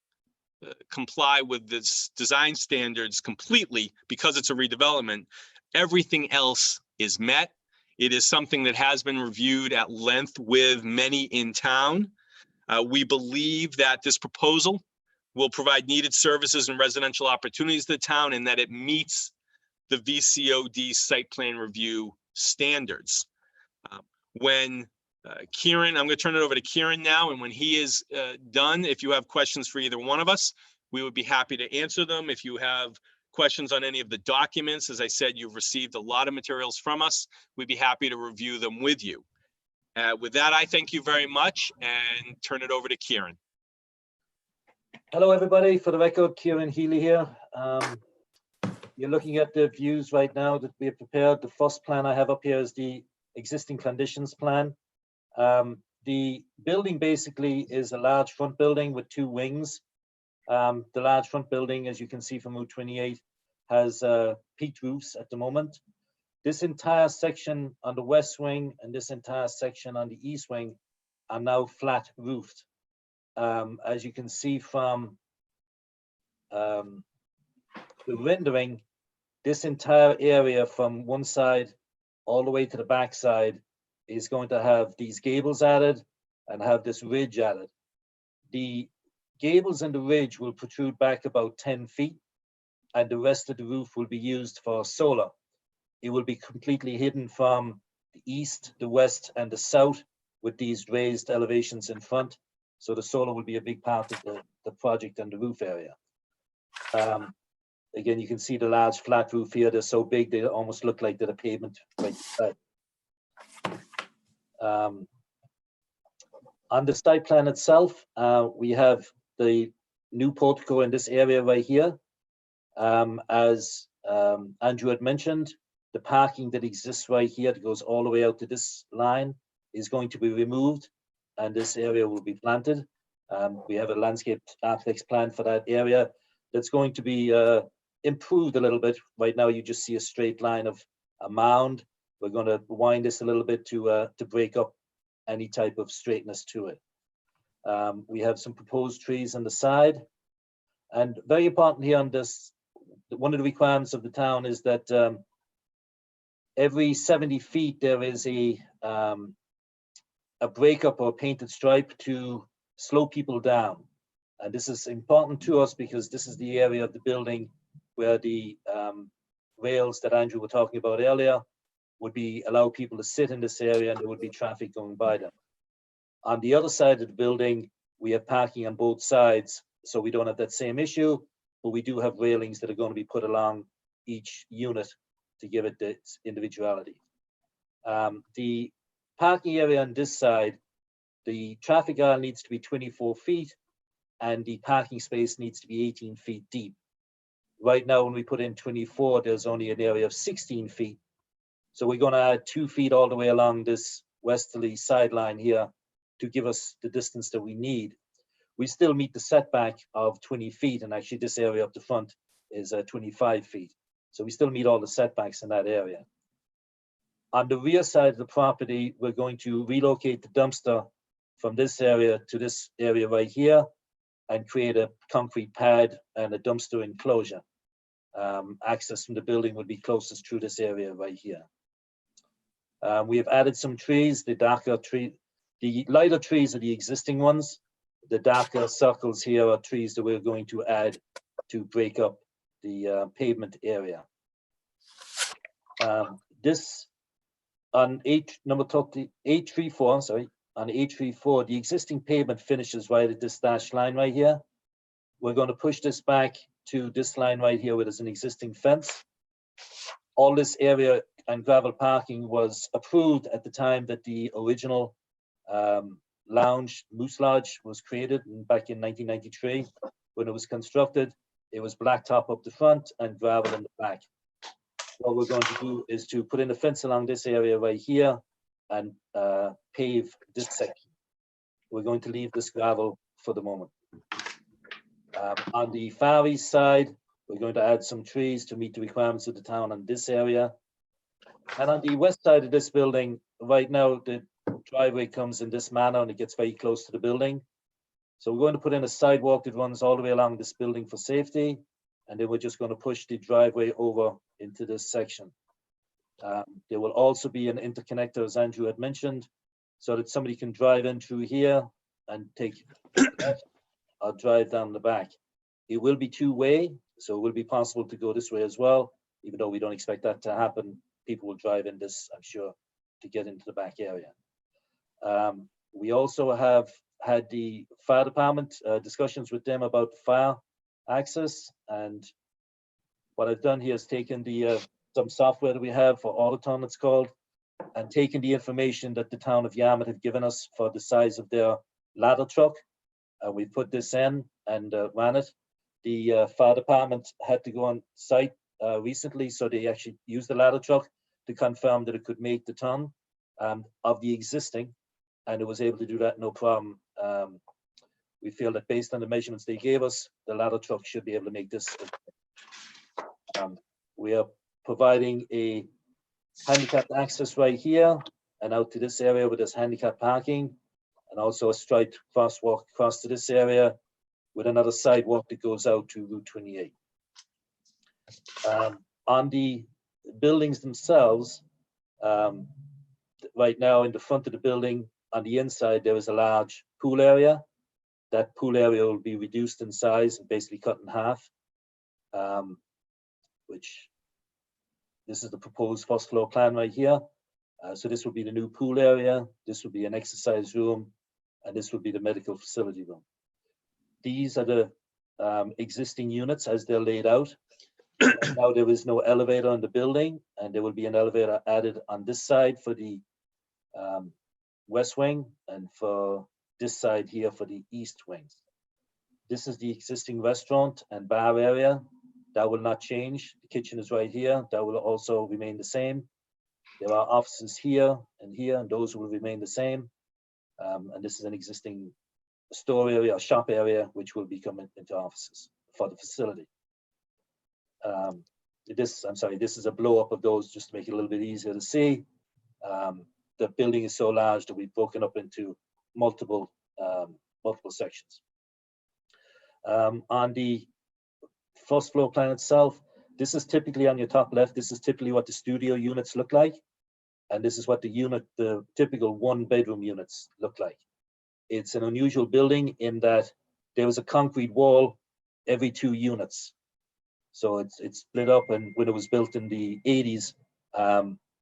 comply with this design standards completely because it's a redevelopment. Everything else is met. It is something that has been reviewed at length with many in town. We believe that this proposal will provide needed services and residential opportunities to the town and that it meets the VCOD site plan review standards. When Kieran, I'm going to turn it over to Kieran now, and when he is done, if you have questions for either one of us, we would be happy to answer them. If you have questions on any of the documents, as I said, you've received a lot of materials from us. We'd be happy to review them with you. With that, I thank you very much and turn it over to Kieran. Hello, everybody. For the record, Kieran Healy here. You're looking at the views right now that we have prepared. The first plan I have up here is the existing conditions plan. The building basically is a large front building with two wings. The large front building, as you can see from Route 28, has peaked roofs at the moment. This entire section on the west wing and this entire section on the east wing are now flat roofed. As you can see from the rendering, this entire area from one side all the way to the back side is going to have these gables added and have this ridge added. The gables and the ridge will protrude back about 10 feet and the rest of the roof will be used for solar. It will be completely hidden from the east, the west, and the south with these raised elevations in front. So the solar will be a big part of the project and the roof area. Again, you can see the large flat roof here. They're so big, they almost look like they're a pavement right beside. On the site plan itself, we have the new portico in this area right here. As Andrew had mentioned, the parking that exists right here that goes all the way out to this line is going to be removed and this area will be planted. We have a landscape architect's plan for that area that's going to be improved a little bit. Right now you just see a straight line of a mound. We're going to wind this a little bit to break up any type of straightness to it. We have some proposed trees on the side. And very important here on this, one of the requirements of the town is that every 70 feet there is a breakup or a painted stripe to slow people down. And this is important to us because this is the area of the building where the rails that Andrew was talking about earlier would be allow people to sit in this area and there would be traffic going by them. On the other side of the building, we have parking on both sides, so we don't have that same issue, but we do have railings that are going to be put along each unit to give it its individuality. The parking area on this side, the traffic aisle needs to be 24 feet and the parking space needs to be 18 feet deep. Right now, when we put in 24, there's only an area of 16 feet. So we're going to add 2 feet all the way along this westerly sideline here to give us the distance that we need. We still meet the setback of 20 feet, and actually this area up the front is 25 feet. So we still meet all the setbacks in that area. On the rear side of the property, we're going to relocate the dumpster from this area to this area right here and create a concrete pad and a dumpster enclosure. Access from the building would be closest through this area right here. We have added some trees. The lighter trees are the existing ones. The darker circles here are trees that we're going to add to break up the pavement area. This on number 834, sorry, on 834, the existing pavement finishes right at this dashed line right here. We're going to push this back to this line right here where there's an existing fence. All this area and gravel parking was approved at the time that the original lounge, Moose Lodge, was created back in 1993. When it was constructed, it was blacktop up the front and gravel in the back. What we're going to do is to put in a fence along this area right here and pave this section. We're going to leave this gravel for the moment. On the far east side, we're going to add some trees to meet the requirements of the town on this area. And on the west side of this building, right now, the driveway comes in this manner and it gets very close to the building. So we're going to put in a sidewalk that runs all the way along this building for safety. And then we're just going to push the driveway over into this section. There will also be an interconnector, as Andrew had mentioned, so that somebody can drive in through here and take or drive down the back. It will be two-way, so it will be possible to go this way as well, even though we don't expect that to happen. People will drive in this, I'm sure, to get into the back area. We also have had the fire department discussions with them about fire access, and what I've done here is taken the some software that we have for Autoton, it's called, and taken the information that the town of Yarmouth have given us for the size of their ladder truck. We put this in and ran it. The fire department had to go on site recently, so they actually used the ladder truck to confirm that it could make the ton of the existing, and it was able to do that no problem. We feel that based on the measurements they gave us, the ladder truck should be able to make this. We are providing a handicapped access right here and out to this area with this handicap parking, and also a striped crosswalk across to this area with another sidewalk that goes out to Route 28. On the buildings themselves, right now in the front of the building, on the inside, there is a large pool area. That pool area will be reduced in size and basically cut in half, which this is the proposed first floor plan right here. So this will be the new pool area. This will be an exercise room, and this will be the medical facility room. These are the existing units as they're laid out. Now there is no elevator in the building, and there will be an elevator added on this side for the west wing and for this side here for the east wings. This is the existing restaurant and bar area. That will not change. The kitchen is right here. That will also remain the same. There are offices here, and those will remain the same. And this is an existing store area, or shop area, which will become into offices for the facility. This is a blow up of those just to make it a little bit easier to see. The building is so large that we've broken up into multiple sections. On the first floor plan itself, this is typically on your top left. This is typically what the studio units look like. And this is what the typical one-bedroom units look like. It's an unusual building in that there was a concrete wall every 2 units. So it's split up, and when it was built in the 80s,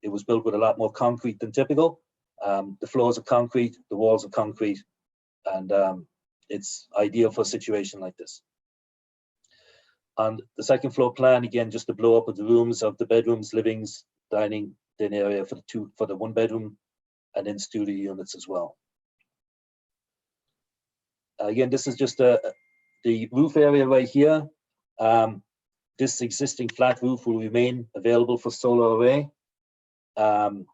it was built with a lot more concrete than typical. The floors are concrete, the walls are concrete, and it's ideal for a situation like this. On the second floor plan, again, just the blow up of the rooms of the bedrooms, livings, dining, den area for the 1 bedroom, and then studio units as well. Again, this is just the roof area right here. This existing flat roof will remain available for solar array. And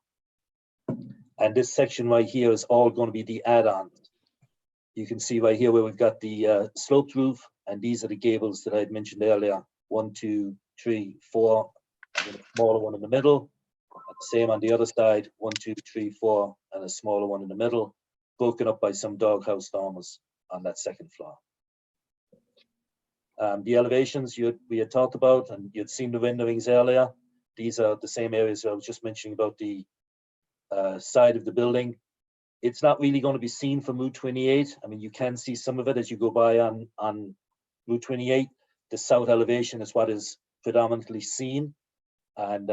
this section right here is all going to be the add-on. You can see right here where we've got the sloped roof, and these are the gables that I had mentioned earlier. 1, 2, 3, 4, and a smaller one in the middle. And same on the other side, 1, 2, 3, 4, and a smaller one in the middle, broken up by some doghouse dormers on that second floor. The elevations we had talked about, and you'd seen the renderings earlier. These are the same areas I was just mentioning about the side of the building. It's not really going to be seen from Route 28. I mean, you can see some of it as you go by on Route 28. The south elevation is what is predominantly seen. And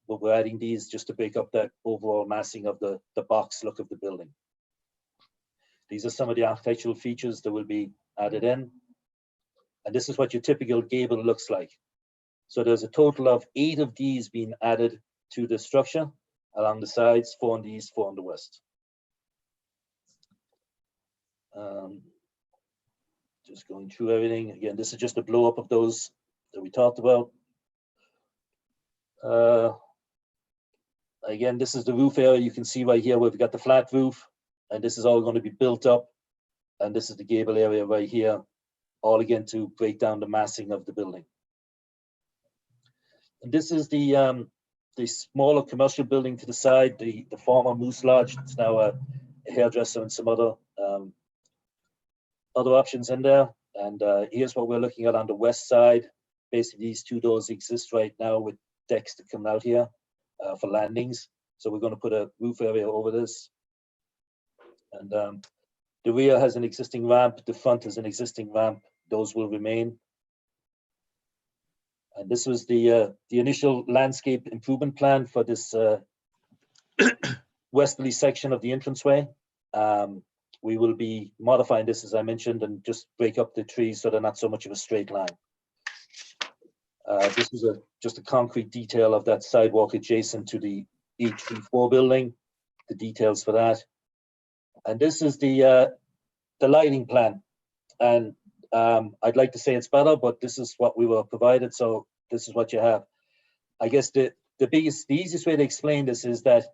we're adding these just to break up that overall massing of the box look of the building. These are some of the architectural features that will be added in. And this is what your typical gable looks like. So there's a total of 8 of these being added to the structure along the sides, 4 on the east, 4 on the west. Just going through everything. Again, this is just a blow up of those that we talked about. Again, this is the roof area. You can see right here where we've got the flat roof, and this is all going to be built up. And this is the gable area right here, all again to break down the massing of the building. And this is the smaller commercial building to the side, the former Moose Lodge. It's now hairdresser and some other options in there. And here's what we're looking at on the west side. Basically, these two doors exist right now with decks that come out here for landings. So we're going to put a roof area over this. And the rear has an existing ramp. The front has an existing ramp. Those will remain. And this was the initial landscape improvement plan for this westerly section of the entranceway. We will be modifying this, as I mentioned, and just break up the trees so they're not so much of a straight line. This is just a concrete detail of that sidewalk adjacent to the H34 building, the details for that. And this is the lighting plan. And I'd like to say it's better, but this is what we were provided, so this is what you have. I guess the easiest way to explain this is that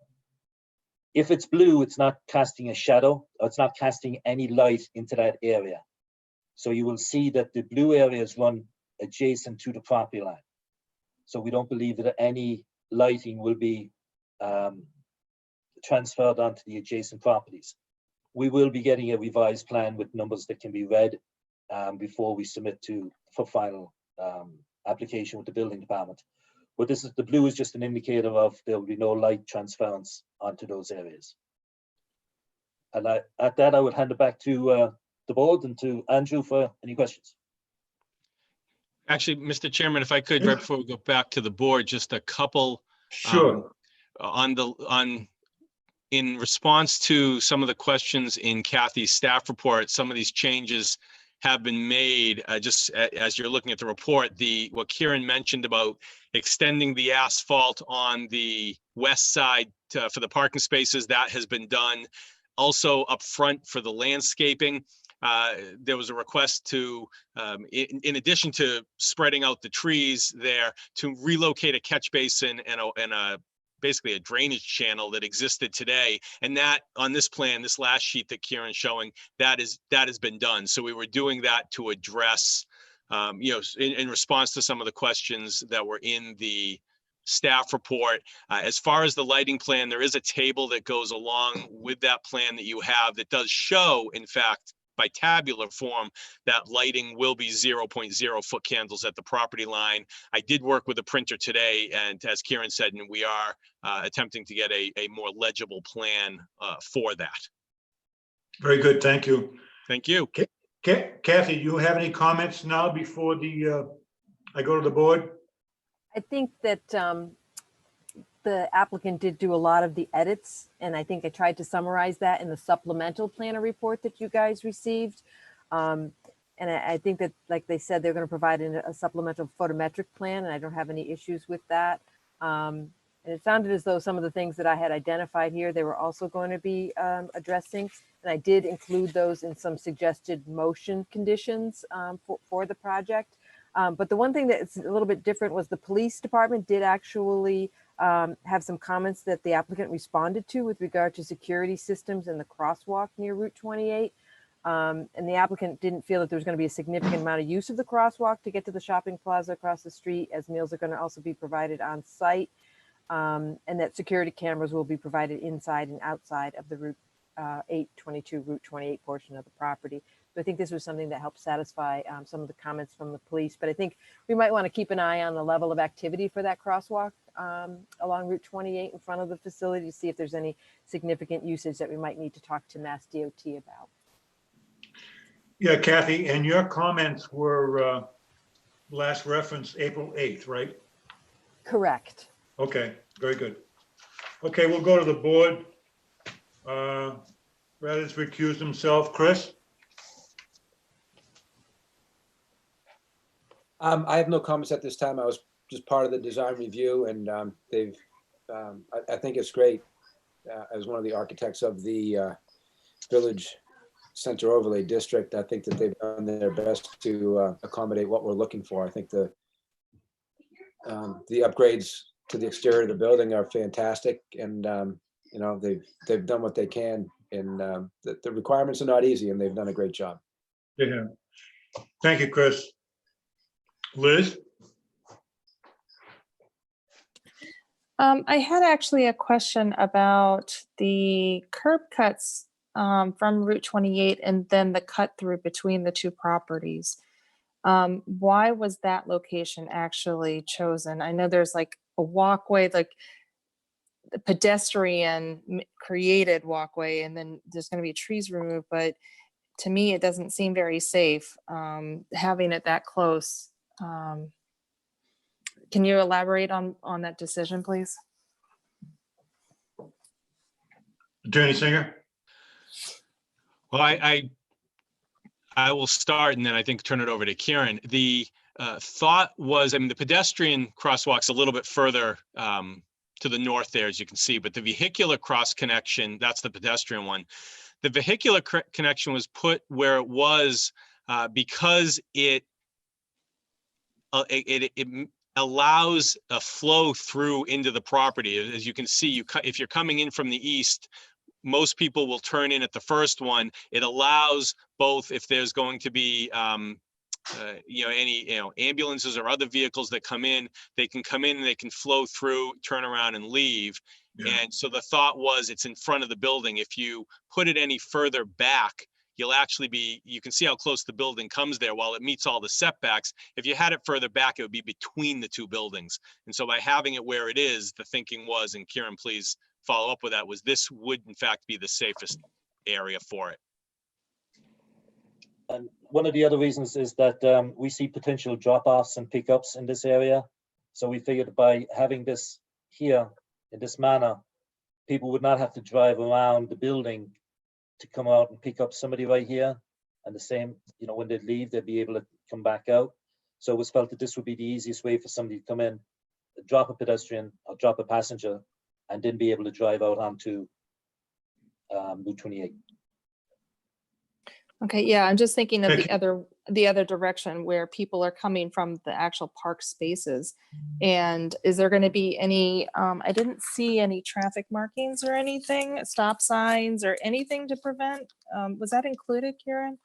if it's blue, it's not casting a shadow, or it's not casting any light into that area. So you will see that the blue areas run adjacent to the property line. So we don't believe that any lighting will be transferred onto the adjacent properties. We will be getting a revised plan with numbers that can be read before we submit for final application with the building department. But the blue is just an indicator of there will be no light transference onto those areas. And at that, I would hand it back to the board and to Andrew for any questions. Actually, Mr. Chairman, if I could, right before we go back to the board, just a couple. Sure. In response to some of the questions in Kathy's staff report, some of these changes have been made just as you're looking at the report. What Kieran mentioned about extending the asphalt on the west side for the parking spaces, that has been done. Also up front for the landscaping, there was a request to, in addition to spreading out the trees there, to relocate a catch basin and basically a drainage channel that existed today. And that on this plan, this last sheet that Kieran's showing, that has been done. So we were doing that to address, in response to some of the questions that were in the staff report. As far as the lighting plan, there is a table that goes along with that plan that you have that does show, in fact, by tabular form, that lighting will be 0.0 foot candles at the property line. I did work with a printer today, and as Kieran said, and we are attempting to get a more legible plan for that. Very good, thank you. Thank you. Kathy, you have any comments now before I go to the board? I think that the applicant did do a lot of the edits, and I think I tried to summarize that in the supplemental planner report that you guys received. And I think that, like they said, they're going to provide a supplemental photometric plan, and I don't have any issues with that. And it sounded as though some of the things that I had identified here, they were also going to be addressing, and I did include those in some suggested motion conditions for the project. But the one thing that's a little bit different was the police department did actually have some comments that the applicant responded to with regard to security systems and the crosswalk near Route 28. And the applicant didn't feel that there was going to be a significant amount of use of the crosswalk to get to the shopping plaza across the street, as meals are going to also be provided on site, and that security cameras will be provided inside and outside of the Route 822, Route 28 portion of the property. So I think this was something that helped satisfy some of the comments from the police, but I think we might want to keep an eye on the level of activity for that crosswalk along Route 28 in front of the facility to see if there's any significant usage that we might need to talk to Mass DOT about. Yeah, Kathy, and your comments were last reference April 8th, right? Correct. Okay, very good. Okay, we'll go to the board. Radis recused himself. Chris? I have no comments at this time. I was just part of the design review, and I think it's great. As one of the architects of the Village Center Overlay District, I think that they've done their best to accommodate what we're looking for. I think the upgrades to the exterior of the building are fantastic, and they've done what they can, and the requirements are not easy, and they've done a great job. Yeah. Thank you, Chris. Liz? I had actually a question about the curb cuts from Route 28 and then the cut through between the two properties. Why was that location actually chosen? I know there's like a walkway, like the pedestrian created walkway, and then there's going to be trees removed, but to me, it doesn't seem very safe having it that close. Can you elaborate on that decision, please? Attorney Singer? Well, I will start and then I think turn it over to Kieran. The thought was, I mean, the pedestrian crosswalk's a little bit further to the north there, as you can see, but the vehicular cross connection, that's the pedestrian one. The vehicular connection was put where it was because it allows a flow through into the property. As you can see, if you're coming in from the east, most people will turn in at the first one. It allows both, if there's going to be any ambulances or other vehicles that come in, they can come in and they can flow through, turn around and leave. Yeah. And so the thought was, it's in front of the building. If you put it any further back, you'll actually be, you can see how close the building comes there. While it meets all the setbacks, if you had it further back, it would be between the two buildings. And so by having it where it is, the thinking was, and Kieran, please follow up with that, was this would in fact be the safest area for it. And one of the other reasons is that we see potential drop-offs and pickups in this area. So we figured by having this here in this manner, people would not have to drive around the building to come out and pick up somebody right here. And the same, when they leave, they'd be able to come back out. So it was felt that this would be the easiest way for somebody to come in, drop a pedestrian or drop a passenger, and then be able to drive out onto Route 28. Okay, yeah, I'm just thinking of the other direction where people are coming from the actual park spaces. And is there going to be any, I didn't see any traffic markings or anything, stop signs or anything to prevent? Was that included, Kieran?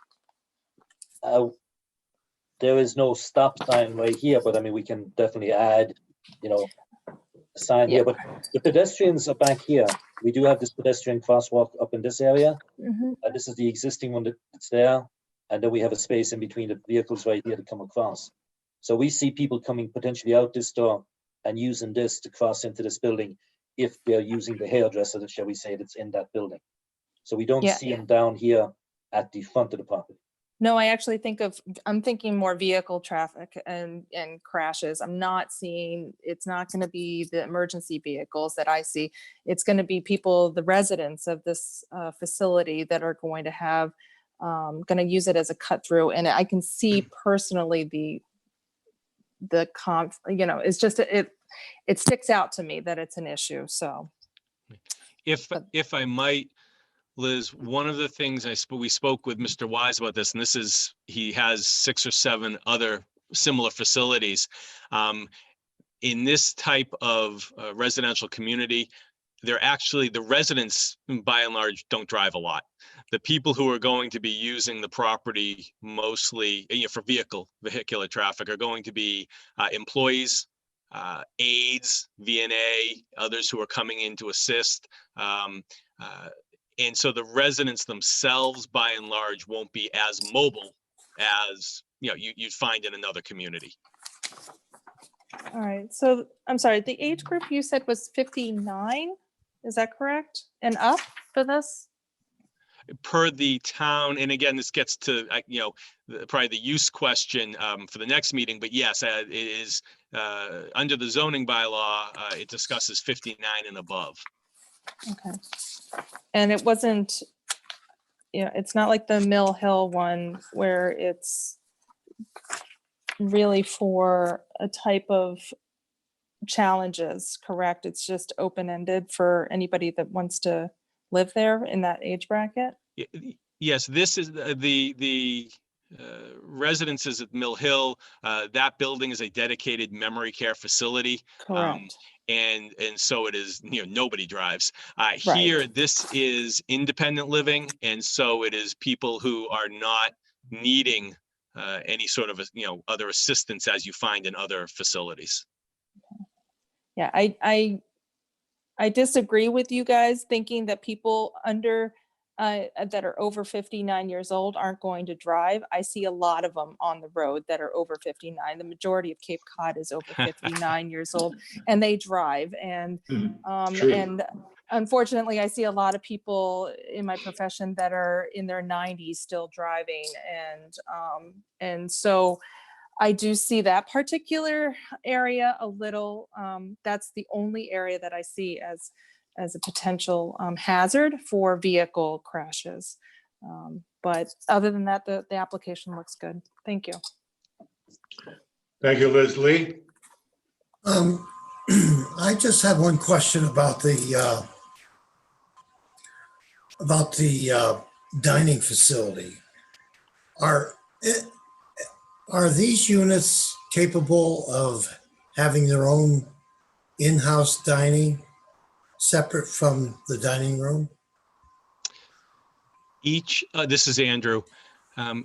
There is no stop sign right here, but I mean, we can definitely add, a sign here, but the pedestrians are back here. We do have this pedestrian crosswalk up in this area. Mm-hmm. This is the existing one that's there. And then we have a space in between the vehicles right here to come across. So we see people coming potentially out this door and using this to cross into this building if they're using the hairdresser, shall we say, that's in that building. So we don't see them down here at the front of the property. No, I actually I'm thinking more vehicle traffic and crashes. I'm not seeing, it's not going to be the emergency vehicles that I see. It's going to be people, the residents of this facility that are going to have, going to use it as a cut through. And I can see personally it's just, it sticks out to me that it's an issue. So. If I might, Liz, one of the things we spoke with Mr. Wise about this, and he has 6 or 7 other similar facilities. In this type of residential community, the residents by and large don't drive a lot. The people who are going to be using the property mostly for vehicular traffic are going to be employees, aides, VNA, others who are coming in to assist. And so the residents themselves, by and large, won't be as mobile as you'd find in another community. All right. So I'm sorry, the age group you said was 59. Is that correct? And up for this? Per the town, and again, this gets to probably the use question for the next meeting. But yes, it is under the zoning bylaw. It discusses 59 and above. Okay. And it wasn't, it's not like the Mill Hill one where it's really for a type of challenges, correct? It's just open-ended for anybody that wants to live there in that age bracket? Yes, this is the residences at Mill Hill. That building is a dedicated memory care facility. Correct. And so it is, nobody drives. Right. Here, this is independent living. And so it is people who are not needing any sort of, other assistance as you find in other facilities. Yeah, I disagree with you guys thinking that people under that are over 59 years old aren't going to drive. I see a lot of them on the road that are over 59. The majority of Cape Cod is over 59 years old, and they drive. And True. and unfortunately, I see a lot of people in my profession that are in their 90s still driving, and so I do see that particular area a little. That's the only area that I see as a potential hazard for vehicle crashes. But other than that, the application looks good. Thank you. Thank you, Liz. Lee? I just have one question about the dining facility. Are these units capable of having their own in-house dining separate from the dining room? This is Andrew.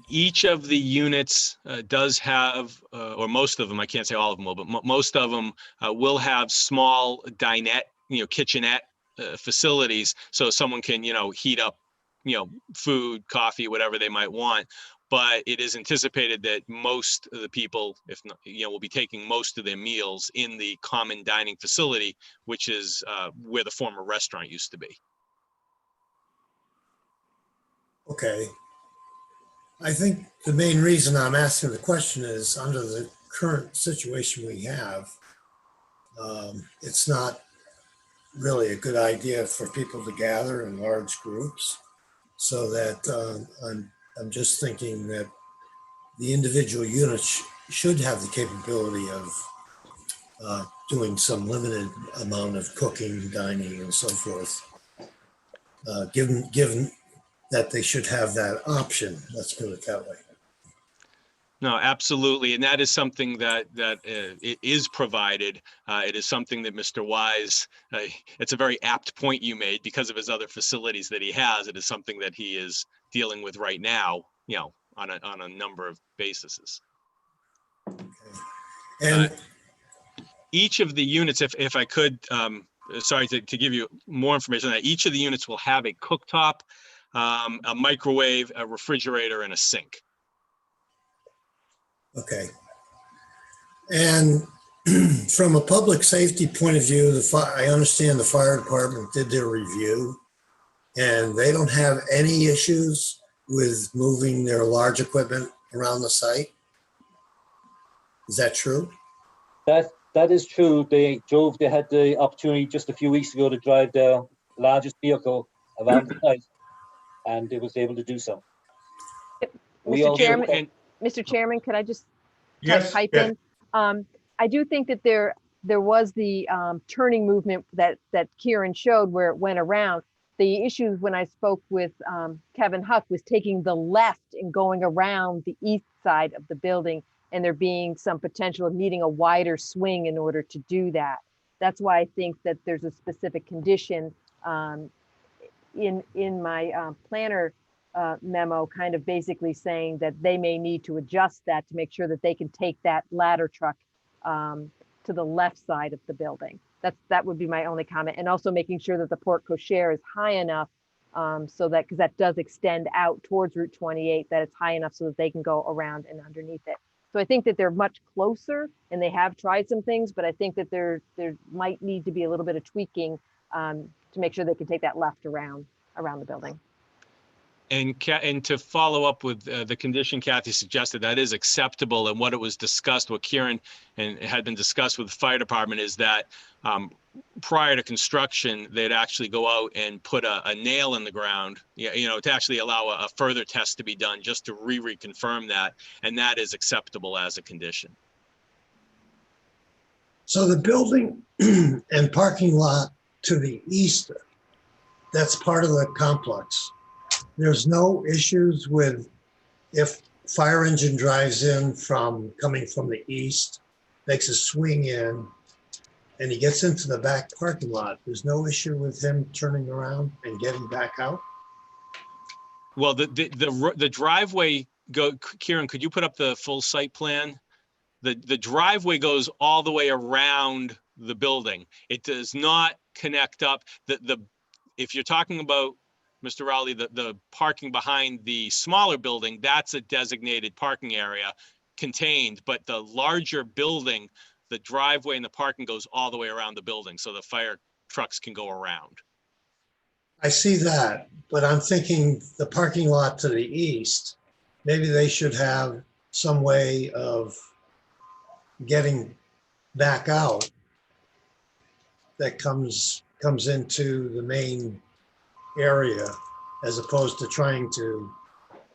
Each of the units does have, or most of them, I can't say all of them will, but most of them will have small dinette, kitchenette facilities. So someone can, heat up, food, coffee, whatever they might want. But it is anticipated that most of the people, if not, will be taking most of their meals in the common dining facility, which is where the former restaurant used to be. Okay. I think the main reason I'm asking the question is under the current situation we have, it's not really a good idea for people to gather in large groups. So that I'm just thinking that the individual units should have the capability of doing some limited amount of cooking, dining, and so forth. Given that they should have that option, let's put it that way. No, absolutely. And that is something that it is provided. It is something that Mr. Wise, it's a very apt point you made because of his other facilities that he has. It is something that he is dealing with right now, on a number of bases. And each of the units, if I could, sorry to give you more information on that, each of the units will have a cooktop, a microwave, a refrigerator, and a sink. Okay. And from a public safety point of view, I understand the fire department did their review and they don't have any issues with moving their large equipment around the site. Is that true? That is true. They had the opportunity just a few weeks ago to drive their largest vehicle around the site, and they was able to do so. Mr. Chairman, could I just Yes, pipe yeah. in? I do think that there was the turning movement that Kieran showed where it went around. The issue when I spoke with Kevin Huck was taking the left and going around the east side of the building, and there being some potential of needing a wider swing in order to do that. That's why I think that there's a specific condition in my planner memo, kind of basically saying that they may need to adjust that to make sure that they can take that ladder truck to the left side of the building. That would be my only comment. And also making sure that the porte cochere is high enough so that, because that does extend out towards Route 28, that it's high enough so that they can go around and underneath it. So I think that they're much closer and they have tried some things, but I think that there might need to be a little bit of tweaking to make sure they can take that left around the building. And to follow up with the condition Kathy suggested, that is acceptable. And what it was discussed, what Kieran and it had been discussed with the fire department is that prior to construction, they'd actually go out and put a nail in the ground, to actually allow a further test to be done just to reconfirm that. And that is acceptable as a condition. So the building and parking lot to the east, that's part of the complex. There's no issues with if fire engine drives in coming from the east, makes a swing in, and he gets into the back parking lot. There's no issue with him turning around and getting back out? Well, the driveway Kieran, could you put up the full site plan? The driveway goes all the way around the building. It does not connect up. If you're talking about Mr. Rowley, the parking behind the smaller building, that's a designated parking area contained, but the larger building, the driveway and the parking goes all the way around the building, so the fire trucks can go around. I see that, but I'm thinking the parking lot to the east, maybe they should have some way of getting back out that comes into the main area as opposed to trying to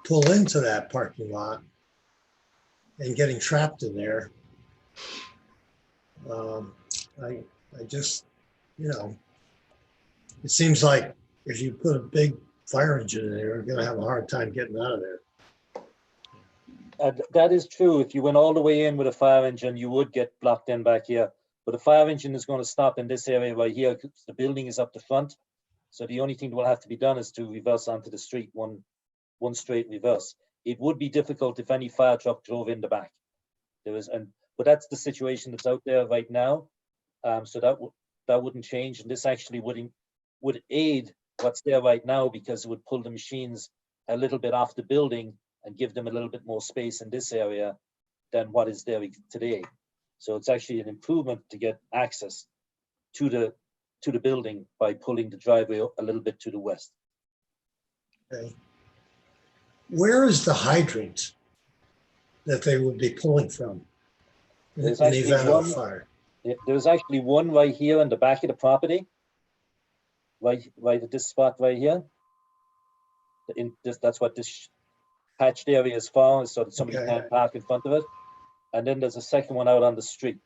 pull into that parking lot and getting trapped in there. I just, it seems like if you put a big fire engine in there, you're gonna have a hard time getting out of there. That is true. If you went all the way in with a fire engine, you would get blocked in back here. But the fire engine is going to stop in this area right here because the building is up the front. So the only thing that will have to be done is to reverse onto the street, one straight reverse. It would be difficult if any fire truck drove in the back. But that's the situation that's out there right now. So that wouldn't change, and this actually would aid what's there right now because it would pull the machines a little bit off the building and give them a little bit more space in this area than what is there today. So it's actually an improvement to get access to the building by pulling the driveway a little bit to the west. Okay. Where is the hydrant that they would be pulling from in There's the actually event of a one- fire? There's actually one right here in the back of the property, right at this spot right here. That's what this hatched area is for, so that somebody Okay. can't park in front of it. And then there's a second one out on the street.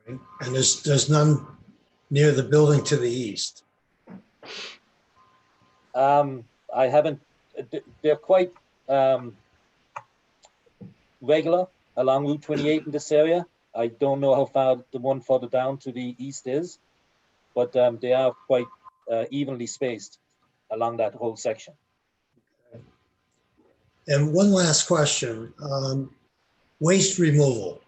And there's none near the building to the east. I haven't, they're quite regular along Route 28 in this area. I don't know how far the one further down to the east is, but they are quite evenly spaced along that whole section. And one last question, waste removal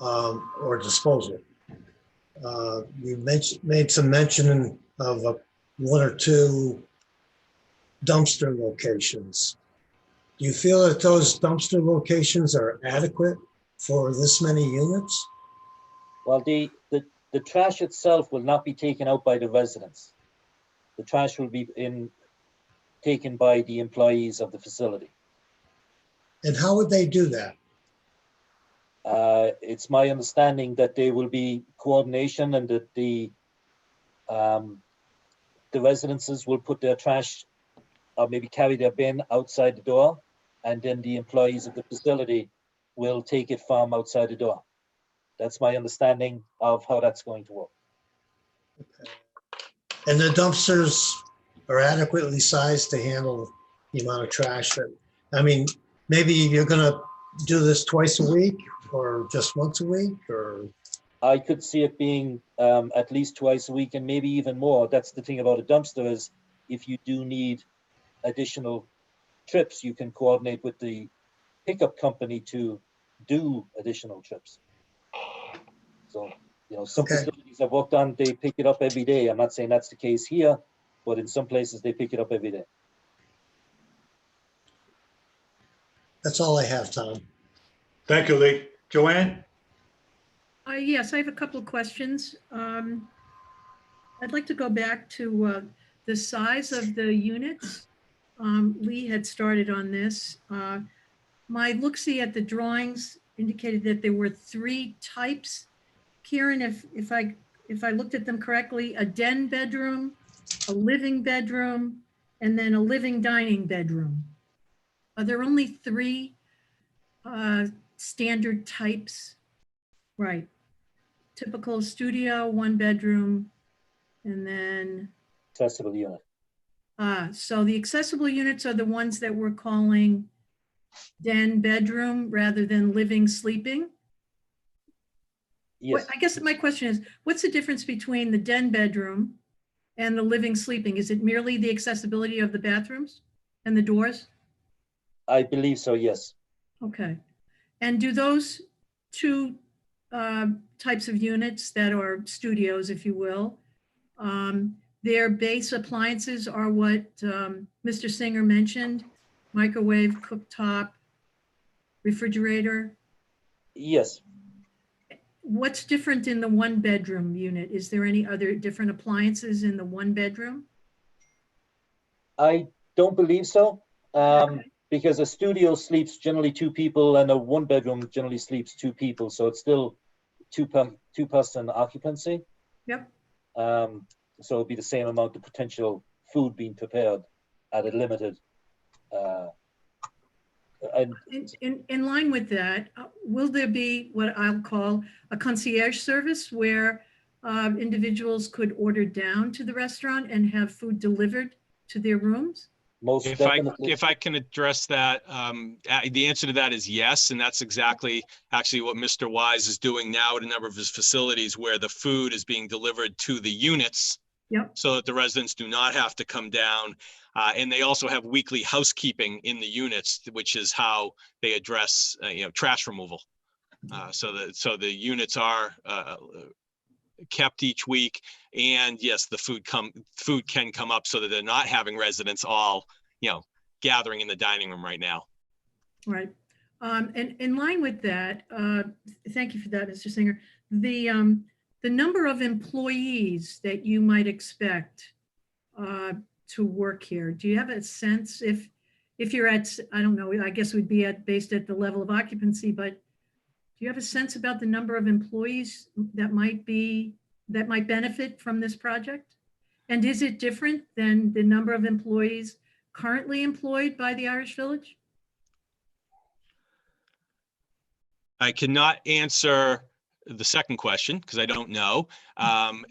or disposal. You made some mention of one or two dumpster locations. Do you feel that those dumpster locations are adequate for this many units? Well, the trash itself will not be taken out by the residents. The trash will be taken by the employees of the facility. And how would they do that? It's my understanding that there will be coordination and that the residences will put their trash or maybe carry their bin outside the door, and then the employees of the facility will take it from outside the door. That's my understanding of how that's going to work. Okay. And the dumpsters are adequately sized to handle the amount of trash that, I mean, maybe you're gonna do this twice a week or just once a week, or? I could see it being at least twice a week and maybe even more. That's the thing about a dumpster is if you do need additional trips, you can coordinate with the pickup company to do additional trips. So, some Okay. facilities I've worked on, they pick it up every day. I'm not saying that's the case here, but in some places they pick it up every day. That's all I have, Tom. Thank you, Lee. Joanne? Yes, I have a couple of questions. I'd like to go back to the size of the units. Lee had started on this. My look-see at the drawings indicated that there were 3 types. Kieran, if I looked at them correctly, a den bedroom, a living bedroom, and then a living dining bedroom. Are there only 3 standard types? Right. Typical studio, 1 bedroom, and then. Accessible unit. So the accessible units are the ones that we're calling den bedroom rather than living sleeping? Yes. I guess my question is, what's the difference between the den bedroom and the living sleeping? Is it merely the accessibility of the bathrooms and the doors? I believe so, yes. Okay. And do those 2 types of units that are studios, if you will, their base appliances are what Mr. Singer mentioned, microwave, cooktop, refrigerator. Yes, What's different in the one-bedroom unit? Is there any other different appliances in the one bedroom? I don't believe so. Because a studio sleeps generally 2 people and a 1-bedroom generally sleeps 2 people. So it's still two-person occupancy. Yep. So it'd be the same amount of potential food being prepared at a limited. In line with that, will there be what I'll call a concierge service where individuals could order down to the restaurant and have food delivered to their rooms? Most If definitely. if I can address that, the answer to that is yes, and that's exactly actually what Mr. Wise is doing now at a number of his facilities where the food is being delivered to the units. Yep. So that the residents do not have to come down. And they also have weekly housekeeping in the units, which is how they address, trash removal. So the units are kept each week, and yes, the food can come up so that they're not having residents all, gathering in the dining room right now. Right. And in line with that, thank you for that, Mr. Singer. The number of employees that you might expect to work here, do you have a sense if you're at, I don't know, I guess we'd be based at the level of occupancy, but do you have a sense about the number of employees that might benefit from this project? And is it different than the number of employees currently employed by the Irish Village? I cannot answer the second question because I don't know.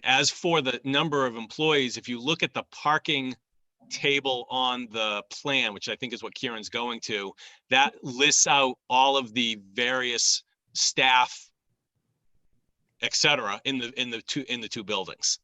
As for the number of employees, if you look at the parking table on the plan, which I think is what Kieran's going to, that lists out all of the various staff, et cetera, in the two buildings.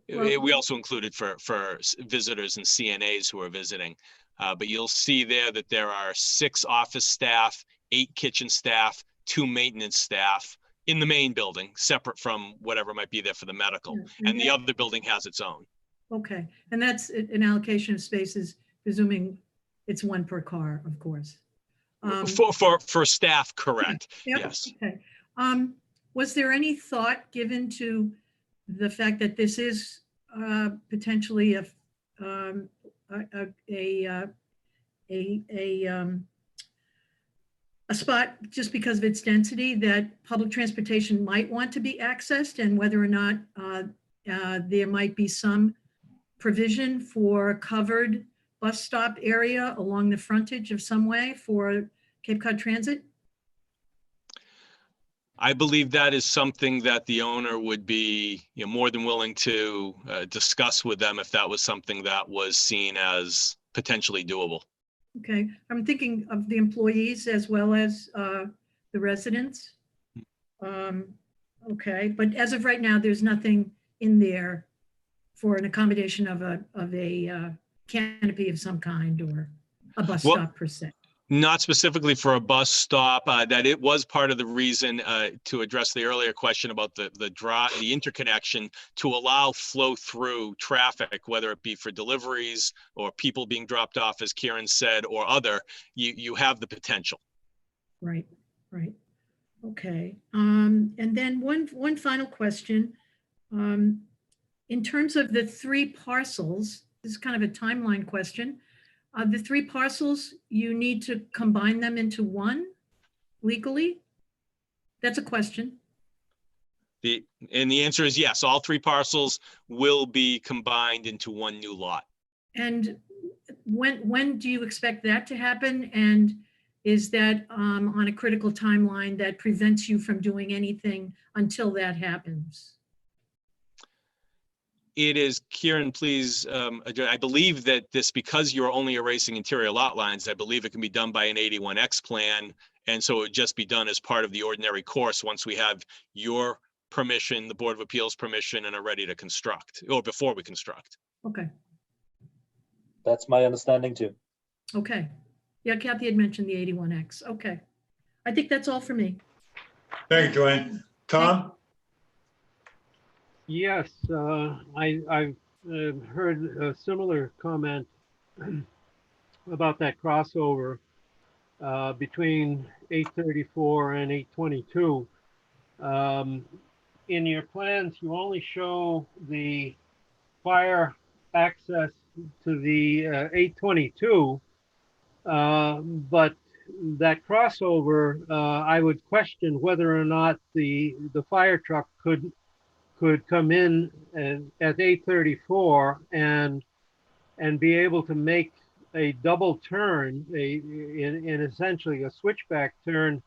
We also included for visitors and CNAs who are visiting, but you'll see there that there are 6 office staff, 8 kitchen staff, 2 maintenance staff in the main building, separate from whatever might be there for the medical. Yeah, and the other building has its own. Okay, and that's an allocation of spaces, presuming it's 1 per car, of course. For staff, correct. Yep, Yes. okay. Was there any thought given to the fact that this is potentially a spot just because of its density that public transportation might want to be accessed, and whether or not there might be some provision for covered bus stop area along the frontage of some way for Cape Cod Transit? I believe that is something that the owner would be more than willing to discuss with them if that was something that was seen as potentially doable. Okay, I'm thinking of the employees as well as the residents. Okay, but as of right now, there's nothing in there for an accommodation of a canopy of some kind or a bus stop per se. Not specifically for a bus stop, that it was part of the reason to address the earlier question about the interconnection to allow flow through traffic, whether it be for deliveries or people being dropped off, as Kieran said, or other, you have the potential. Right, right. Okay. And then one final question. In terms of the 3 parcels, this is kind of a timeline question. The 3 parcels, you need to combine them into one legally? That's a question. And the answer is yes, all 3 parcels will be combined into one new lot. And when do you expect that to happen? And is that on a critical timeline that prevents you from doing anything until that happens? It is, Kieran, please, I believe that this, because you're only erasing interior lot lines, I believe it can be done by an 81X plan. And so it would just be done as part of the ordinary course once we have your permission, the Board of Appeals permission, and are ready to construct, or before we construct. Okay. That's my understanding too. Okay. Yeah, Kathy had mentioned the 81X. Okay. I think that's all for me. Thank you, Joanne. Tom? Yes, I've heard a similar comment about that crossover between 834 and 822. In your plans, you only show the fire access to the 822, but that crossover, I would question whether or not the fire truck could come in at 834 and be able to make a double turn, in essentially a switchback turn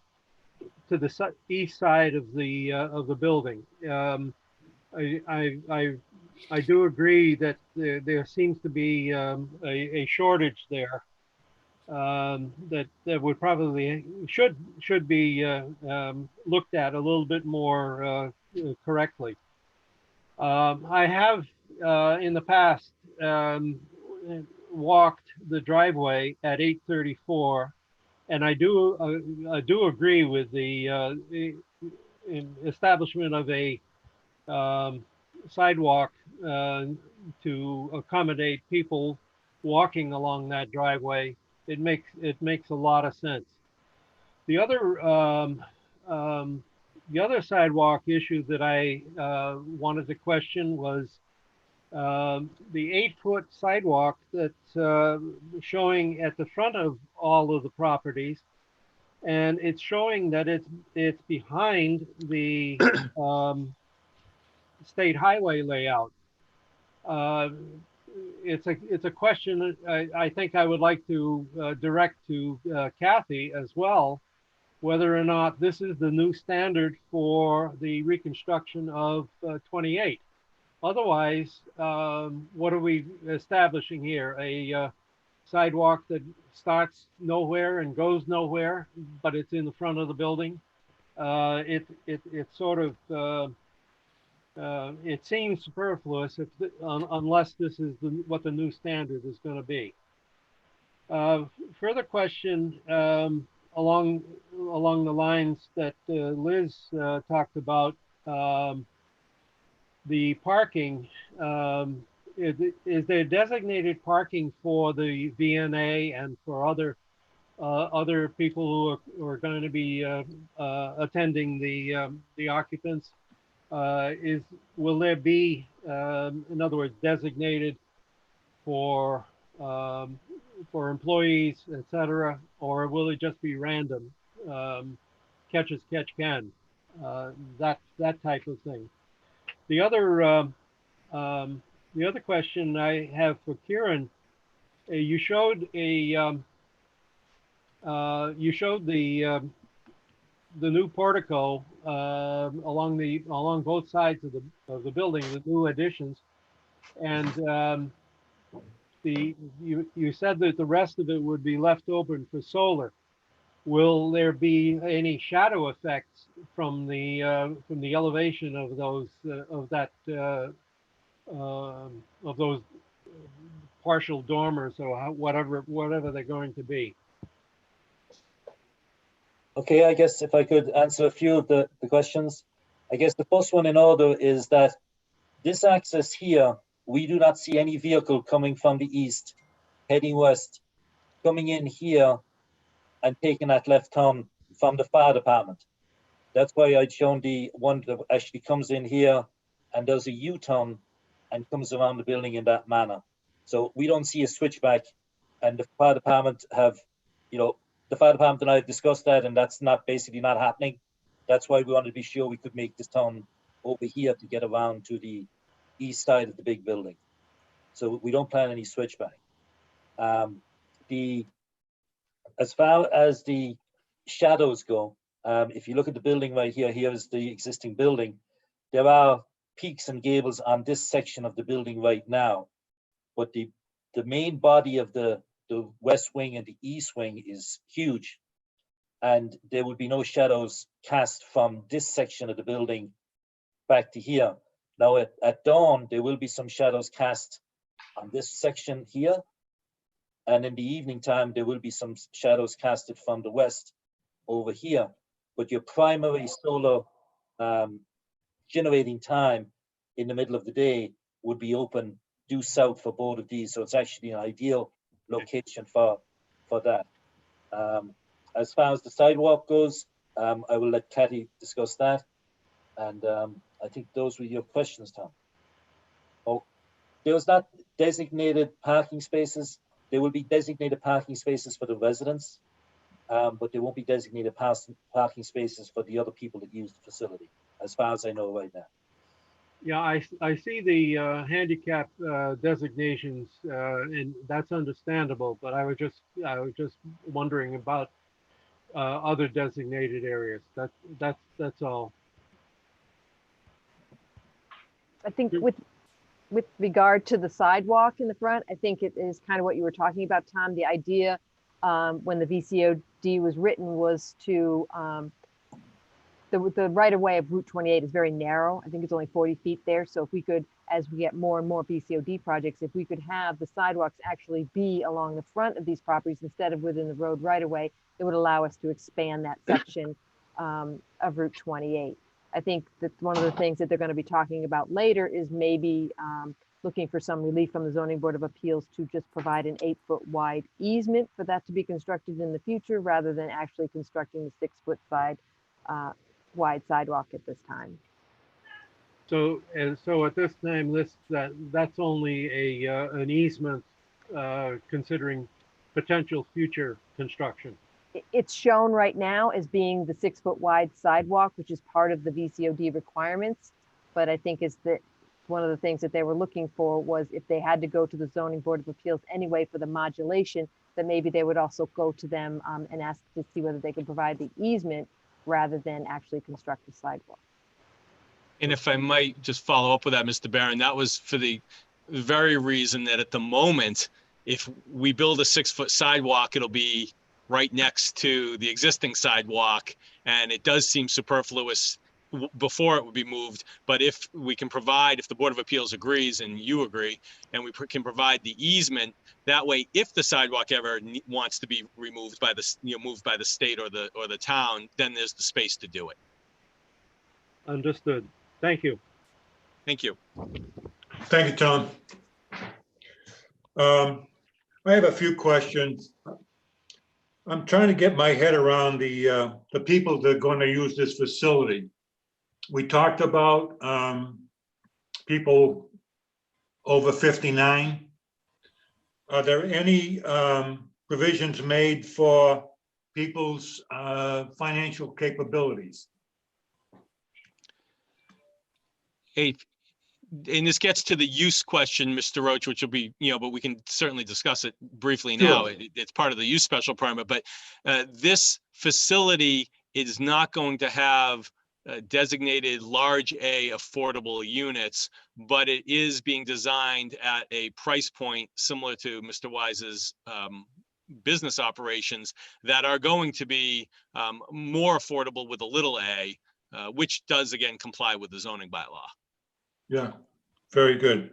to the east side of the building. I do agree that there seems to be a shortage there that would probably should be looked at a little bit more correctly. I have in the past walked the driveway at 834, and I do agree with the establishment of a sidewalk to accommodate people walking along that driveway. It makes a lot of sense. The other sidewalk issue that I wanted to question was the 8-foot sidewalk that's showing at the front of all of the properties, and it's showing that it's behind the state highway layout. It's a question I think I would like to direct to Kathy as well, whether or not this is the new standard for the reconstruction of 28. Otherwise, what are we establishing here? A sidewalk that starts nowhere and goes nowhere, but it's in the front of the building. It's sort of it seems superfluous unless this is what the new standard is going to be. Further question along the lines that Liz talked about. The parking, is there designated parking for the VNA and for other people who are going to be attending the occupants? Will there be, in other words, designated for employees, etc., or will it just be random, catch as catch can, that type of thing? The other question I have for Kieran, you showed the new portico along both sides of the building, the new additions, and you said that the rest of it would be left open for solar. Will there be any shadow effects from the elevation of those partial dormers or whatever they're going to be? Okay, I guess if I could answer a few of the questions. I guess the first one in order is that this access here, we do not see any vehicle coming from the east, heading west, coming in here and taking that left turn from the fire department. That's why I'd shown the one that actually comes in here and does a U-turn and comes around the building in that manner. So we don't see a switchback, and the fire department the fire department and I have discussed that, and that's basically not happening. That's why we wanted to be sure we could make this turn over here to get around to the east side of the big building. So we don't plan any switchback. As far as the shadows go, if you look at the building right here, here is the existing building. There are peaks and gables on this section of the building right now, but the main body of the west wing and the east wing is huge, and there would be no shadows cast from this section of the building back to here. Now at dawn, there will be some shadows cast on this section here, and in the evening time, there will be some shadows casted from the west over here. But your primary solar generating time in the middle of the day would be open due south for both of these. So it's actually an ideal location for that. As far as the sidewalk goes, I will let Kathy discuss that. And I think those were your questions, Tom. Oh, there's not designated parking spaces. There will be designated parking spaces for the residents, but there won't be designated parking spaces for the other people that use the facility, as far as I know right now. Yeah, I see the handicap designations, and that's understandable. But I was just wondering about other designated areas. That's all. I think with regard to the sidewalk in the front, I think it is kind of what you were talking about, Tom. The idea when the VCOD was written was to the right of way of Route 28 is very narrow. I think it's only 40 feet there. So if we could, as we get more and more VCOD projects, if we could have the sidewalks actually be along the front of these properties instead of within the road right of way, it would allow us to expand that section of Route 28. I think that one of the things that they're going to be talking about later is maybe looking for some relief from the Zoning Board of Appeals to just provide an 8-foot wide easement for that to be constructed in the future, rather than actually constructing the 6-foot wide sidewalk at this time. So at this time, that's only an easement considering potential future construction. It's shown right now as being the 6-foot wide sidewalk, which is part of the VCOD requirements. But I think is that one of the things that they were looking for was if they had to go to the Zoning Board of Appeals anyway for the modulation, that maybe they would also go to them and ask to see whether they could provide the easement rather than actually construct the sidewalk. And if I might just follow up with that, Mr. Barron, that was for the very reason that at the moment, if we build a 6-foot sidewalk, it'll be right next to the existing sidewalk. And it does seem superfluous before it would be moved. But if we can provide, if the Board of Appeals agrees and you agree, and we can provide the easement, that way, if the sidewalk ever wants to be removed by the, moved by the state or the town, then there's the space to do it. Understood. Thank you. Thank you. Thank you, Tom. I have a few questions. I'm trying to get my head around the people that are going to use this facility. We talked about people over 59. Are there any provisions made for people's financial capabilities? Hey, and this gets to the use question, Mr. Roach, which will be, but we can certainly discuss it briefly now. Sure. It's part of the use special permit, but this facility is not going to have designated large A affordable units, but it is being designed at a price point similar to Mr. Wise's business operations that are going to be more affordable with a little a, which does again comply with the zoning bylaw. Yeah, very good.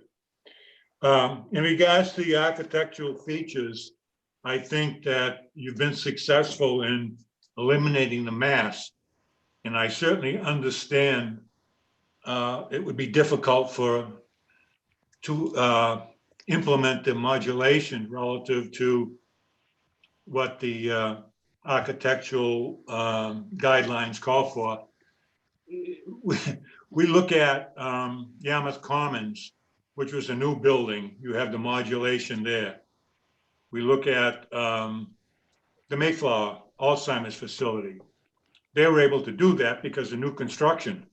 In regards to the architectural features, I think that you've been successful in eliminating the mass. And I certainly understand it would be difficult to implement the modulation relative to what the architectural guidelines call for. We look at Yarmouth Commons, which was a new building. You have the modulation there. We look at the Mayflower Alzheimer's facility. They were able to do that because of new construction.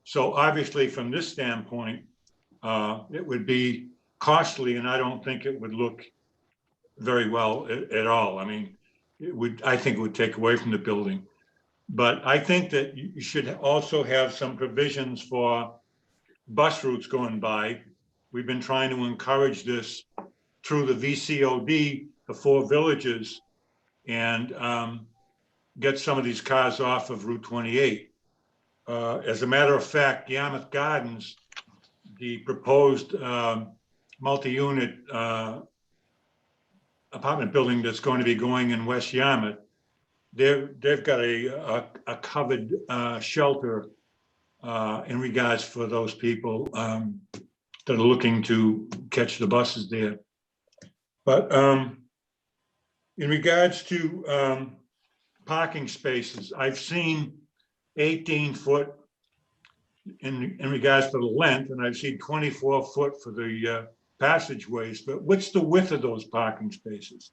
So obviously from this standpoint, it would be costly, and I don't think it would look very well at all. I mean, I think it would take away from the building. But I think that you should also have some provisions for bus routes going by. We've been trying to encourage this through the VCOD, the 4 villages, and get some of these cars off of Route 28. As a matter of fact, Yarmouth Gardens, the proposed multi-unit apartment building that's going to be going in West Yarmouth, they've got a covered shelter in regards for those people that are looking to catch the buses there. But in regards to parking spaces, I've seen 18-foot in regards to the length, and I've seen 24-foot for the passageways, but what's the width of those parking spaces?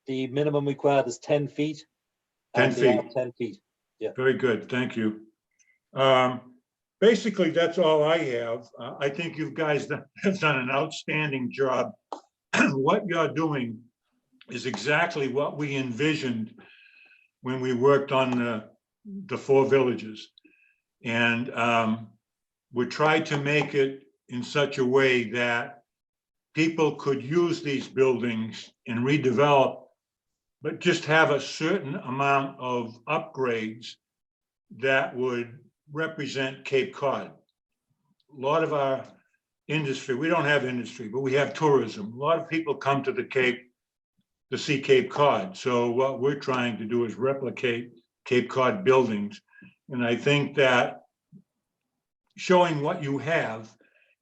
The minimum required is 10 feet. 10 and they are feet. 10 feet. Yeah. Very good, thank you. Basically, that's all I have. I think you guys have done an outstanding job. What you're doing is exactly what we envisioned when we worked on the 4 villages. And we tried to make it in such a way that people could use these buildings and redevelop, but just have a certain amount of upgrades that would represent Cape Cod. A lot of our industry, we don't have industry, but we have tourism. A lot of people come to the Cape to see Cape Cod. So what we're trying to do is replicate Cape Cod buildings. And I think that showing what you have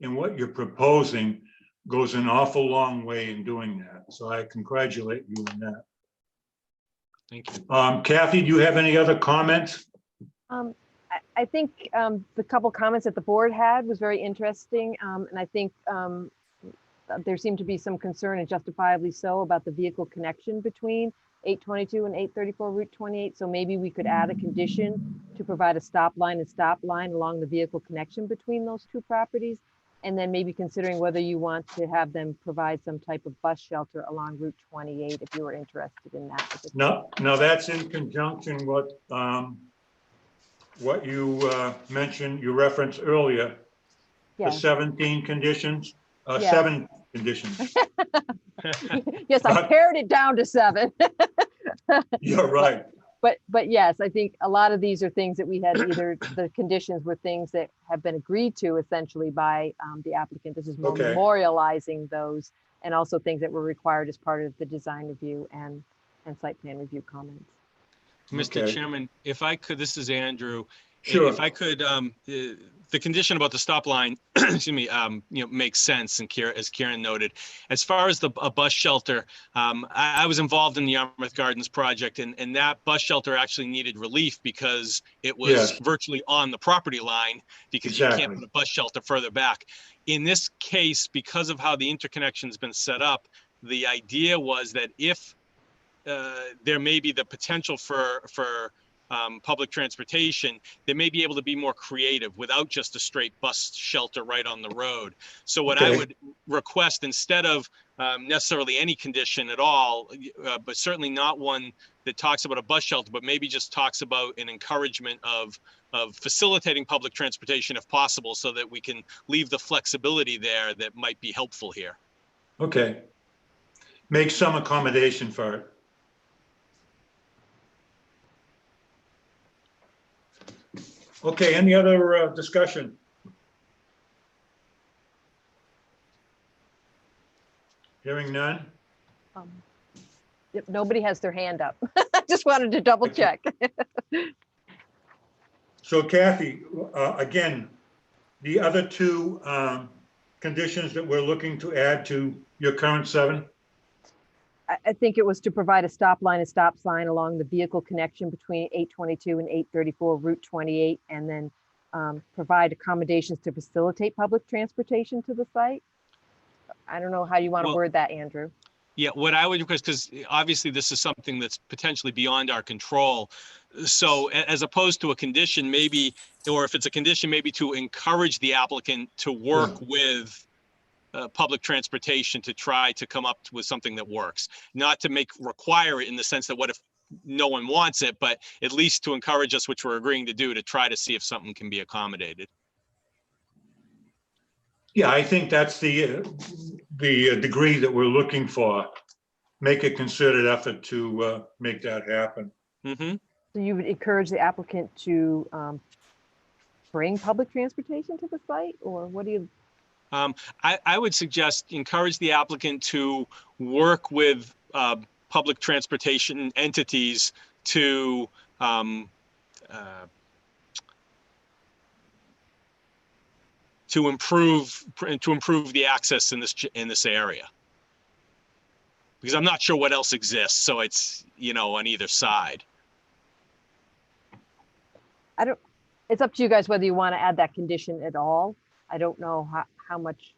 and what you're proposing goes an awful long way in doing that. So I congratulate you on that. Thank you. Kathy, do you have any other comments? I think the couple comments that the board had was very interesting. And I think there seemed to be some concern, and justifiably so, about the vehicle connection between 822 and 834 Route 28. So maybe we could add a condition to provide a stop line and stop line along the vehicle connection between those 2 properties. And then maybe considering whether you want to have them provide some type of bus shelter along Route 28, if you were interested in that. No, that's in conjunction with what you mentioned, you referenced earlier, the Yes. 17 conditions, Yes. 7 conditions. Yes, I pared it down to 7. You're right. But yes, I think a lot of these are things that we had either the conditions were things that have been agreed to essentially by the applicant. This is more Okay. memorializing those, and also things that were required as part of the design review and site plan review comments. Mr. Okay. Chairman, if I could, this is Andrew. Sure. If I could, the condition about the stop line, excuse me, makes sense. And as Karen noted, as far as a bus shelter, I was involved in the Yarmouth Gardens project, and that bus shelter actually needed relief because it was Yes. virtually on the property line, because Exactly. you can't put a bus shelter further back. In this case, because of how the interconnection's been set up, the idea was that if there may be the potential for public transportation, they may be able to be more creative without just a straight bus shelter right on the road. So what I Okay. would request, instead of necessarily any condition at all, but certainly not one that talks about a bus shelter, but maybe just talks about an encouragement of facilitating public transportation if possible, so that we can leave the flexibility there that might be helpful here. Okay. Make some accommodation for it. Okay, any other discussion? Hearing none? Yep, nobody has their hand up. I just wanted to double check. So Kathy, again, the other 2 conditions that we're looking to add to your current 7? I think it was to provide a stop line and stop sign along the vehicle connection between 822 and 834 Route 28, and then provide accommodations to facilitate public transportation to the site. I don't know how you want to word that, Andrew. Yeah, what I would request, because obviously this is something that's potentially beyond our control. So as opposed to a condition, maybe, or if it's a condition, maybe to encourage the applicant to work with public transportation to try to come up with something that works. Not to require it in the sense that what if no one wants it, but at least to encourage us, which we're agreeing to do, to try to see if something can be accommodated. Yeah, I think that's the degree that we're looking for. Make a concerted effort to make that happen. Mm-hmm. So you would encourage the applicant to bring public transportation to the site, or what do you? I would suggest encourage the applicant to work with public transportation entities to to improve the access in this area. Because I'm not sure what else exists, so it's, you know, on either side. It's up to you guys whether you want to add that condition at all. I don't know how much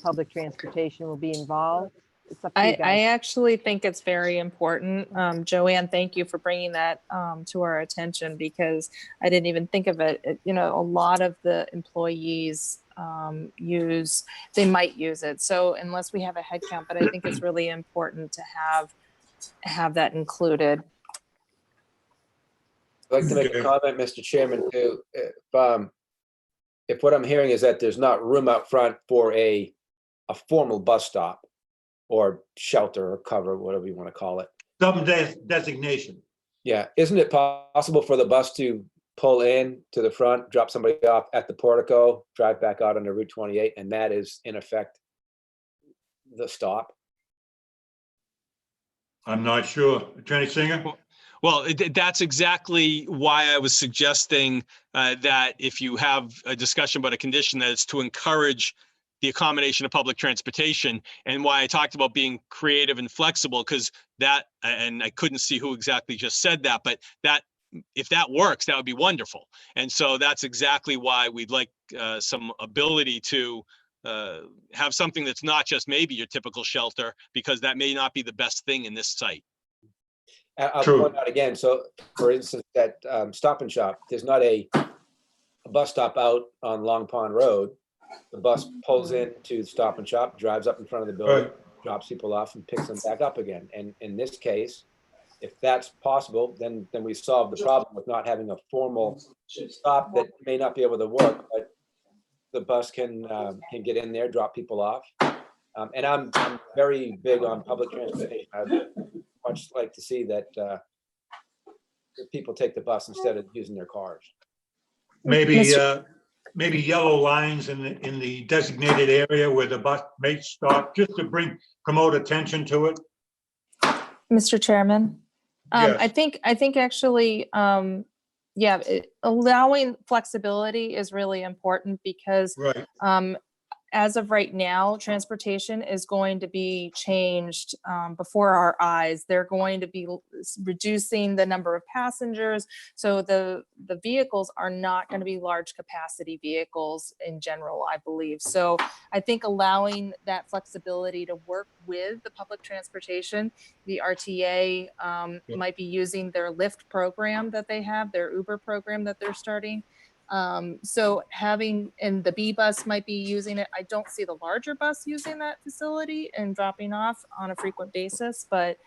public transportation will be involved. It's up to you I guys. actually think it's very important. Joanne, thank you for bringing that to our attention, because I didn't even think of it. You know, a lot of the employees they might use it. So unless we have a head count, but I think it's really important to have that included. I'd like to make a comment, Mr. Chairman, too. If what I'm hearing is that there's not room out front for a formal bus stop or shelter or cover, whatever you want to call it. Some designation. Yeah, isn't it possible for the bus to pull in to the front, drop somebody off at the portico, drive back out onto Route 28, and that is in effect the stop? I'm not sure. Attorney Singer? Well, that's exactly why I was suggesting that if you have a discussion about a condition, that it's to encourage the accommodation of public transportation, and why I talked about being creative and flexible, because that, and I couldn't see who exactly just said that, but that, if that works, that would be wonderful. And so that's exactly why we'd like some ability to have something that's not just maybe your typical shelter, because that may not be the best thing in this site. I'll point out again, so for instance, that Stop and Shop, there's not a bus stop out on Long Pond Road. The bus pulls into Stop and Shop, drives up in front of the building, drops people off and picks them back up again. And in this case, if that's possible, then we solve the problem with not having a formal stop that may not be able to work, but the bus can get in there, drop people off. And I'm very big on public transportation. I'd much like to see that people take the bus instead of using their cars. Maybe maybe yellow lines in the designated area where the bus may stop, just to promote attention to it. Mr. Chairman, Yes. I think actually, allowing flexibility is really important, because Right. As of right now, transportation is going to be changed before our eyes. They're going to be reducing the number of passengers. So the vehicles are not going to be large capacity vehicles in general, I believe. So I think allowing that flexibility to work with the public transportation, the RTA might be using their Lyft program that they have, their Uber program that they're starting. So and the B bus might be using it. I don't see the larger bus using that facility and dropping off on a frequent basis, but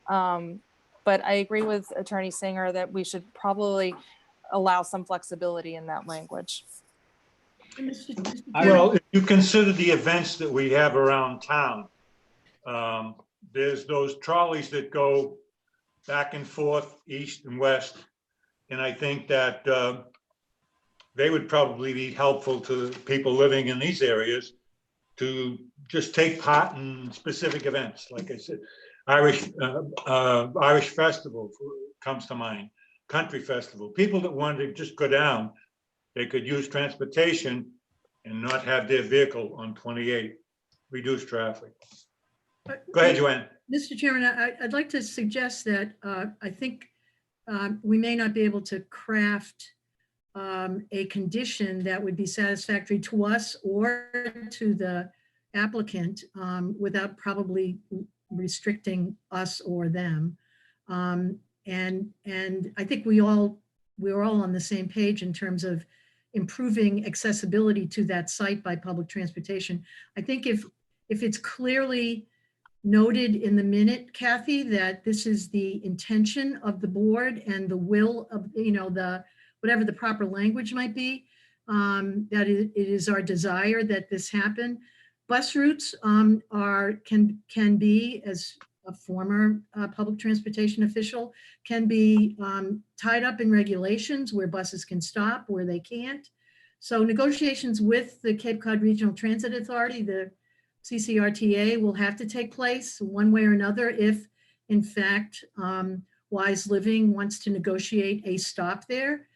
I agree with Attorney Singer that we should probably allow some flexibility in that language. Well, if you consider the events that we have around town, there's those trolleys that go back and forth, east and west. And I think that they would probably be helpful to people living in these areas to just take part in specific events. Like I said, Irish Festival comes to mind, Country Festival. People that wanted to just go down, they could use transportation and not have their vehicle on 28, reduce traffic. Go ahead, Joanne. Mr. Chairman, I'd like to suggest that I think we may not be able to craft a condition that would be satisfactory to us or to the applicant without probably restricting us or them. And I think we're all on the same page in terms of improving accessibility to that site by public transportation. I think if it's clearly noted in the minute, Kathy, that this is the intention of the board and the will of, whatever the proper language might be, that it is our desire that this happen. Bus routes can be, as a former public transportation official, can be tied up in regulations where buses can stop, where they can't. So negotiations with the Cape Cod Regional Transit Authority, the CCRTA, will have to take place one way or another if, in fact, Wise Living wants to negotiate a stop there.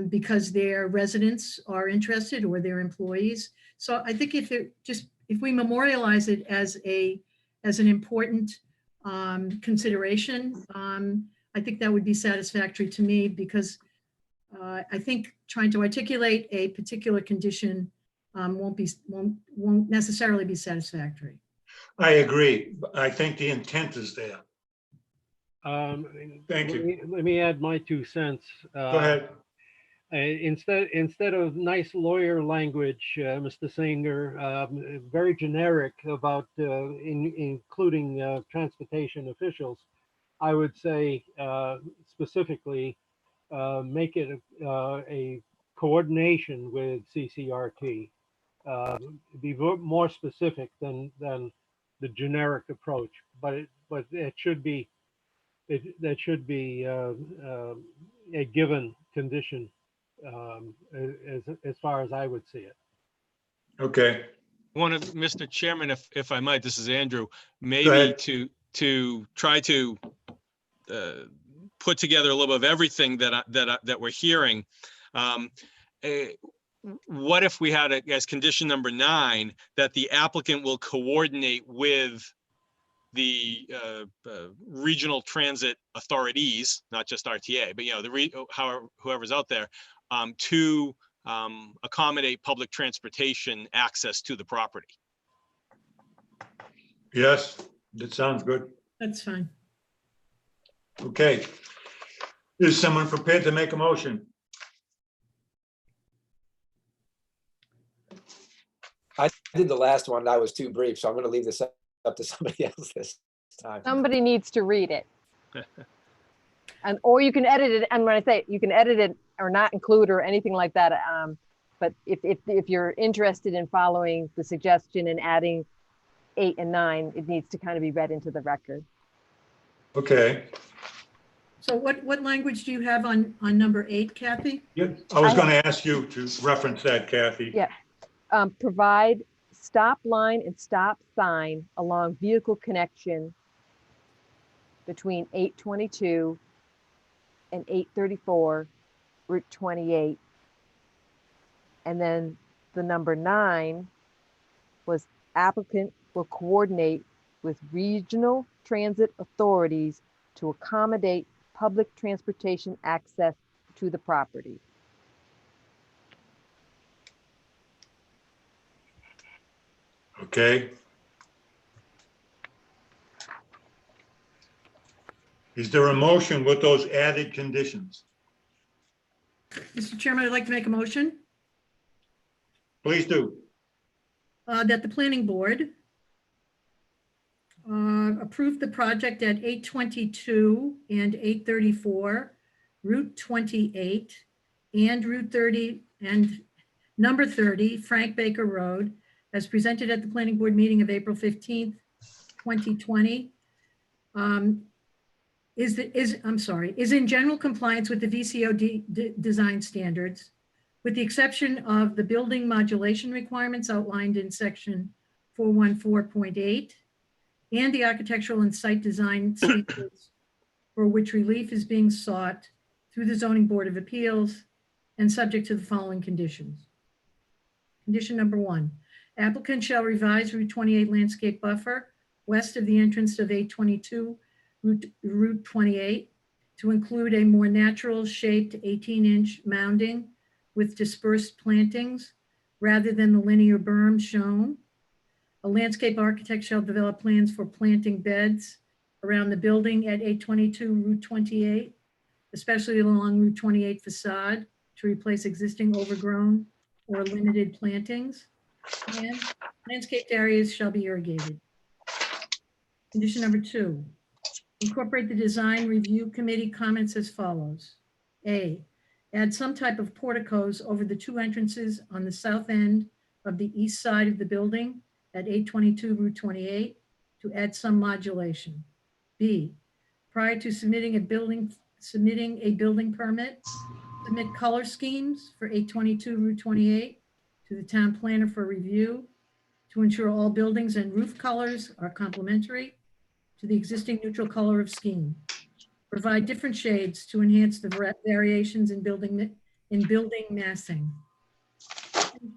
because their residents are interested or their employees. So I think if we memorialize it as an important consideration, I think that would be satisfactory to me, because I think trying to articulate a particular condition won't necessarily be satisfactory. I agree. I think the intent is there. Thank you. Let me add my 2 cents. Go ahead. Instead of nice lawyer language, Mr. Singer, very generic about including transportation officials, I would say specifically make it a coordination with CCRT. Be more specific than the generic approach, but it should be that should be a given condition as far as I would see it. Okay. One of, Mr. Chairman, if I might, this is Andrew, maybe ahead. to try to put together a little bit of everything that we're hearing. What if we had as condition number 9 that the applicant will coordinate with the regional transit authorities, not just RTA, but whoever's out there, to accommodate public transportation access to the property. Yes, that sounds good. That's fine. Okay. Is someone prepared to make a motion? I did the last one. I was too brief, so I'm going to leave this up to somebody else this time. Somebody needs to read it. Or you can edit it. And when I say you can edit it or not include or anything like that. But if you're interested in following the suggestion and adding 8 and 9, it needs to kind of be read into the record. Okay. So what language do you have on number 8, Kathy? Yeah, I was going to ask you to reference that, Kathy. Yeah. Provide stop line and stop sign along vehicle connection between 822 and 834 Route 28. And then the number 9 was applicant will coordinate with regional transit authorities to accommodate public transportation access to the property. Okay. Is there a motion with those added conditions? Mr. Chairman, I'd like to make a motion Please do. that the planning board approve the project at 822 and 834 Route 28 and Route 30 and number 30 Frank Baker Road as presented at the planning board meeting of April 15th, 2020. Is in general compliance with the VCO design standards, with the exception of the building modulation requirements outlined in section 414.8 and the architectural and site design standards for which relief is being sought through the Zoning Board of Appeals and subject to the following conditions. Condition number 1, applicant shall revise Route 28 landscape buffer west of the entrance of 822 Route 28 to include a more natural shaped 18-inch mounding with dispersed plantings rather than the linear berm shown. A landscape architect shall develop plans for planting beds around the building at 822 Route 28, especially along Route 28 facade to replace existing overgrown or limited plantings. And landscaped areas shall be irrigated. Condition number 2, incorporate the design review committee comments as follows. A, add some type of porticos over the 2 entrances on the south end of the east side of the building at 822 Route 28 to add some modulation. B, prior to submitting a building permit, submit color schemes for 822 Route 28 to the town planner for review to ensure all buildings and roof colors are complementary to the existing neutral color of scheme. Provide different shades to enhance the variations in building in building massing.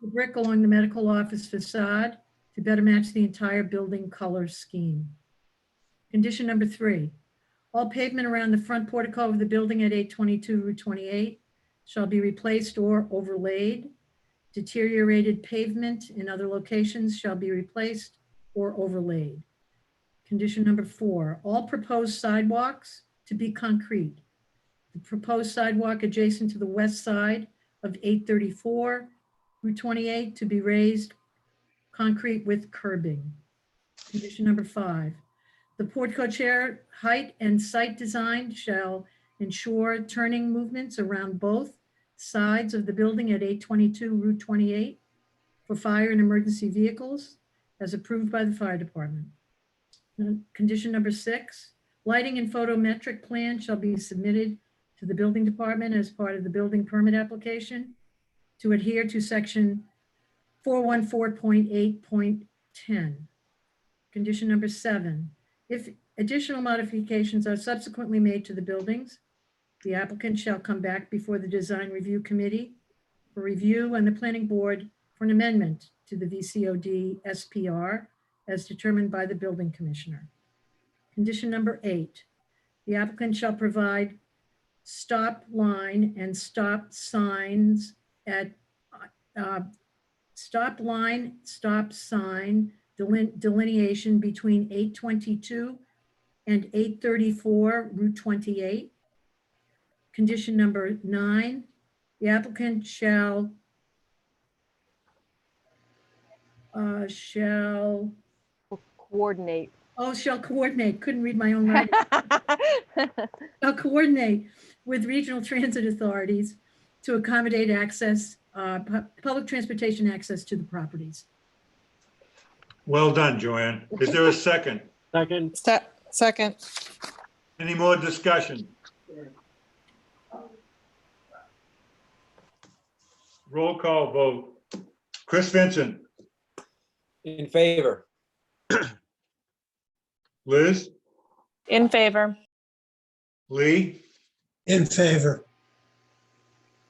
The brick along the medical office facade to better match the entire building color scheme. Condition number 3, all pavement around the front portico of the building at 822 Route 28 shall be replaced or overlaid. Deteriorated pavement in other locations shall be replaced or overlaid. Condition number 4, all proposed sidewalks to be concrete. The proposed sidewalk adjacent to the west side of 834 Route 28 to be raised concrete with curbing. Condition number 5, the portico chair height and site design shall ensure turning movements around both sides of the building at 822 Route 28 for fire and emergency vehicles as approved by the fire department. Condition number 6, lighting and photometric plan shall be submitted to the building department as part of the building permit application to adhere to section 414.8.10. Condition number 7, if additional modifications are subsequently made to the buildings, the applicant shall come back before the design review committee for review and the planning board for an amendment to the VCOD SPR as determined by the building commissioner. Condition number 8, the applicant shall provide stop line and stop signs at stop sign delineation between 822 and 834 Route 28. Condition number 9, the applicant shall Coordinate. Shall coordinate, couldn't read my own writing. Shall coordinate with regional transit authorities to accommodate access, public transportation access to the properties. Well done, Joanne. Is there a second? Second. Second. Any more discussion? Roll call vote. Chris Vincent, In favor. Liz, In favor. Lee, In favor.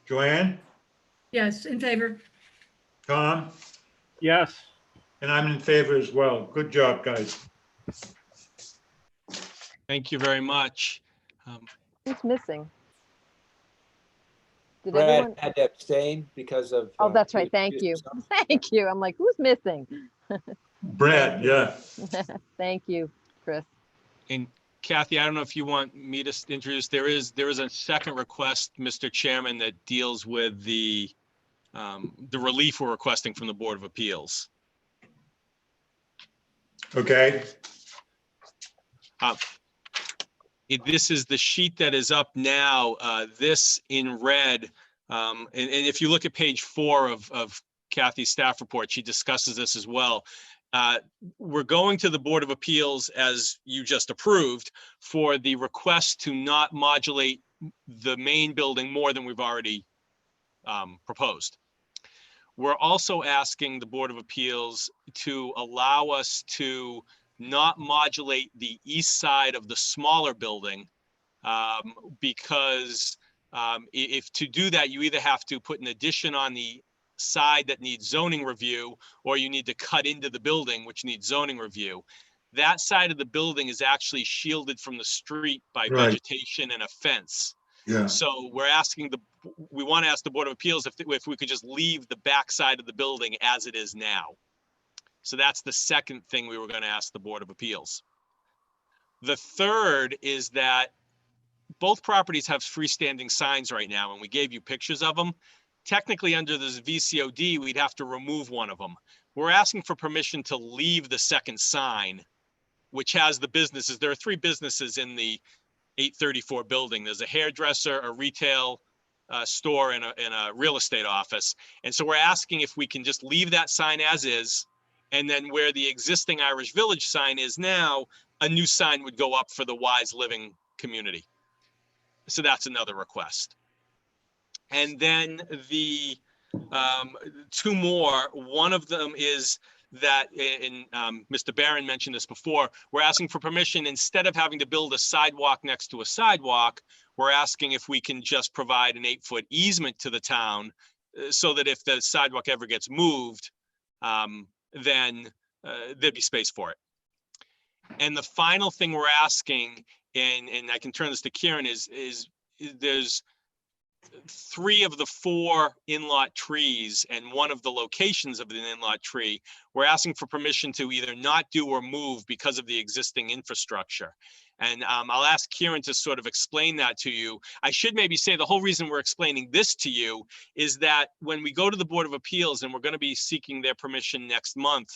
Joanne, Yes, in favor. Tom, Yes. and I'm in favor as well. Good job, guys. Thank you very much. Who's missing? Did Brad everyone? had to abstain because of. Oh, that's right. he Thank recused you. himself. Thank you. I'm like, who's missing? Brad, yeah. Thank you, Chris. And Kathy, I don't know if you want me to introduce, there is a second request, Mr. Chairman, that deals with the relief we're requesting from the Board of Appeals. Okay. This is the sheet that is up now, this in red. And if you look at page 4 of Kathy's staff report, she discusses this as well. We're going to the Board of Appeals, as you just approved, for the request to not modulate the main building more than we've already proposed. We're also asking the Board of Appeals to allow us to not modulate the east side of the smaller building, because if to do that, you either have to put an addition on the side that needs zoning review, or you need to cut into the building, which needs zoning review. That side of the building is actually shielded from the street by Right. vegetation and a fence. Yeah. So we want to ask the Board of Appeals if we could just leave the back side of the building as it is now. So that's the second thing we were going to ask the Board of Appeals. The third is that both properties have freestanding signs right now, and we gave you pictures of them. Technically, under this VCOD, we'd have to remove one of them. We're asking for permission to leave the second sign, which has the businesses. There are 3 businesses in the 834 building. There's a hairdresser, a retail store, and a real estate office. And so we're asking if we can just leave that sign as is, and then where the existing Irish Village sign is now, a new sign would go up for the Wise Living community. So that's another request. And then the 2 more, one of them is that, and Mr. Barron mentioned this before, we're asking for permission, instead of having to build a sidewalk next to a sidewalk, we're asking if we can just provide an 8-foot easement to the town so that if the sidewalk ever gets moved, then there'd be space for it. And the final thing we're asking, and I can turn this to Kieran, is there's 3 of the 4 in-lot trees and one of the locations of the in-lot tree, we're asking for permission to either not do or move because of the existing infrastructure. And I'll ask Kieran to sort of explain that to you. I should maybe say the whole reason we're explaining this to you is that when we go to the Board of Appeals, and we're going to be seeking their permission next month,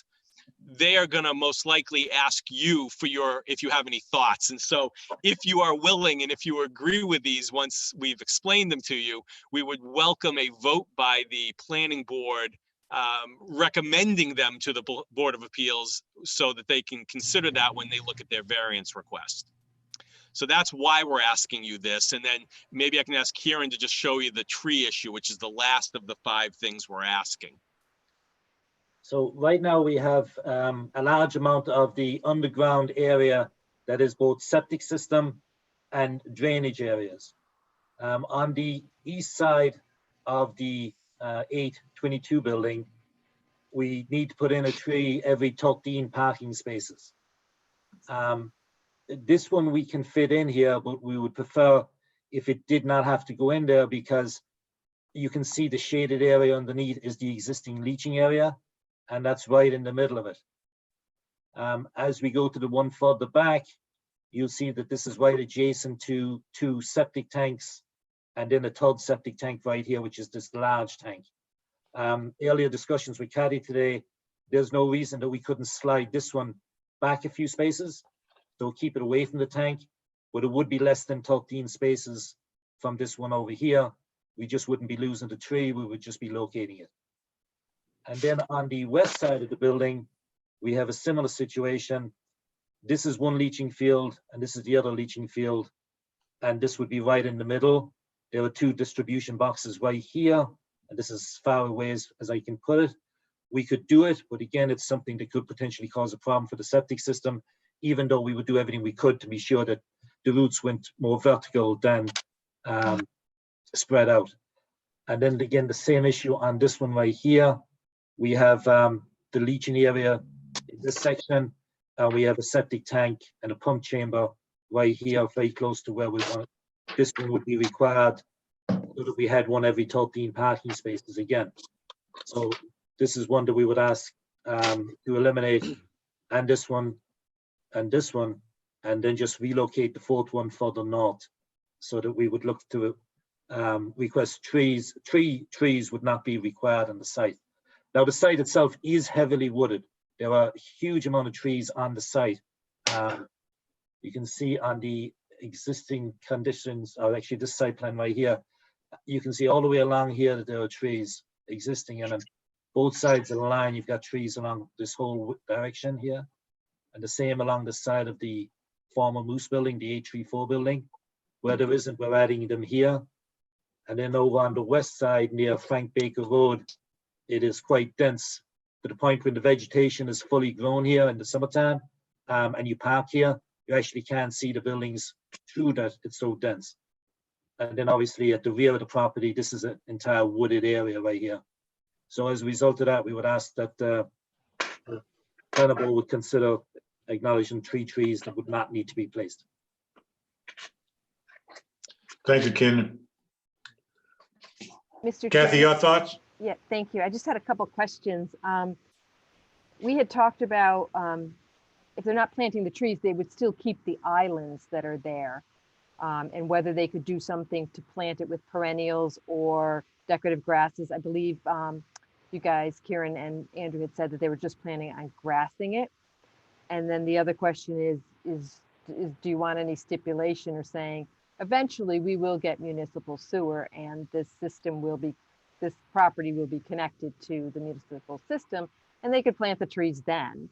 they are going to most likely ask you for if you have any thoughts. And so if you are willing, and if you agree with these, once we've explained them to you, we would welcome a vote by the planning board recommending them to the Board of Appeals so that they can consider that when they look at their variance request. So that's why we're asking you this. And then maybe I can ask Kieran to just show you the tree issue, which is the last of the 5 things we're asking. So right now we have a large amount of the underground area that is both septic system and drainage areas. On the east side of the 822 building, we need to put in a tree every 13 parking spaces. This one we can fit in here, but we would prefer if it did not have to go in there, because you can see the shaded area underneath is the existing leaching area, and that's right in the middle of it. As we go to the one further back, you'll see that this is right adjacent to 2 septic tanks, and then a 3rd septic tank right here, which is this large tank. Earlier discussions with Kathy today, there's no reason that we couldn't slide this one back a few spaces, so keep it away from the tank, but it would be less than 13 spaces from this one over here. We just wouldn't be losing the tree, we would just be locating it. And then on the west side of the building, we have a similar situation. This is one leaching field, and this is the other leaching field, and this would be right in the middle. There are 2 distribution boxes right here, and this is as far away as I can put it. We could do it, but again, it's something that could potentially cause a problem for the septic system, even though we would do everything we could to be sure that the roots went more vertical than spread out. And then again, the same issue on this one right here. We have the leaching area in this section, and we have a septic tank and a pump chamber right here, very close to where we want. This one would be required so that we had one every 13 parking spaces again. So this is one that we would ask to eliminate, and this one, and this one, and then just relocate the 4th one further north, so that we would look to request trees. Trees would not be required on the site. Now, the site itself is heavily wooded. There are a huge amount of trees on the site. You can see on the existing conditions, or actually this site plan right here, you can see all the way along here that there are trees existing, and on both sides of the line, you've got trees along this whole direction here, and the same along the side of the former Moose building, the 834 building. Where there isn't, we're adding them here. And then over on the west side near Frank Baker Road, it is quite dense to the point when the vegetation is fully grown here in the summertime, and you park here, you actually can't see the buildings through that, it's so dense. And then obviously at the rear of the property, this is an entire wooded area right here. So as a result of that, we would ask that the planning board would consider acknowledging 3 trees that would not need to be placed. Thank you, Ken. Mr. Kathy, Chair? your thoughts? Yeah, thank you. I just had a couple questions. We had talked about if they're not planting the trees, they would still keep the islands that are there, and whether they could do something to plant it with perennials or decorative grasses. I believe you guys, Kieran and Andrew, had said that they were just planning on grassing it. And then the other question is do you want any stipulation or saying eventually we will get municipal sewer and this property will be connected to the municipal system, and they could plant the trees then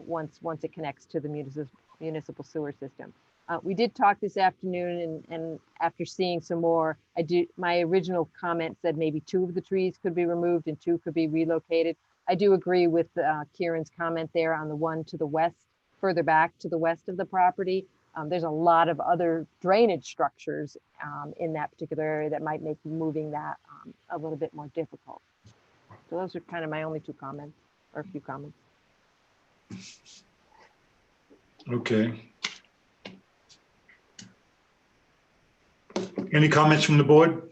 once it connects to the municipal sewer system. We did talk this afternoon, and after seeing some more, my original comment said maybe 2 of the trees could be removed and 2 could be relocated. I do agree with Kieran's comment there on the one to the west, further back to the west of the property. There's a lot of other drainage structures in that particular area that might make moving that a little bit more difficult. So those are kind of my only two comments, or a few comments. Okay. Any comments from the board?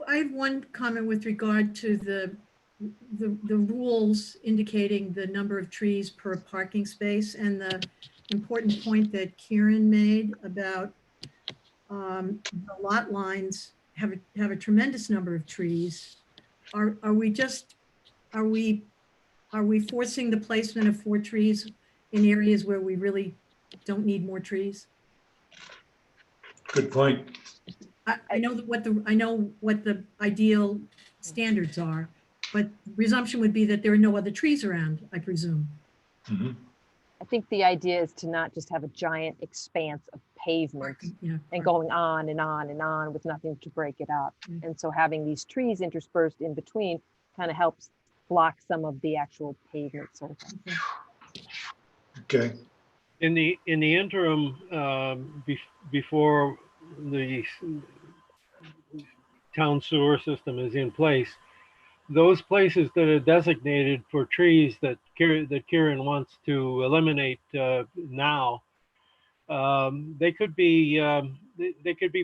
I have one comment with regard to the rules indicating the number of trees per parking space, and the important point that Kieran made about the lot lines have a tremendous number of trees. Are we forcing the placement of 4 trees in areas where we really don't need more trees? Good point. I know what the ideal standards are, but presumption would be that there are no other trees around, I presume. Mm-hmm. I think the idea is to not just have a giant expanse of pavement and going on and on and on with nothing to break it up. And so having these trees interspersed in between kind of helps block some of the actual pavement surface. Okay. In the interim, before the town sewer system is in place, those places that are designated for trees that Kieran wants to eliminate now, they could be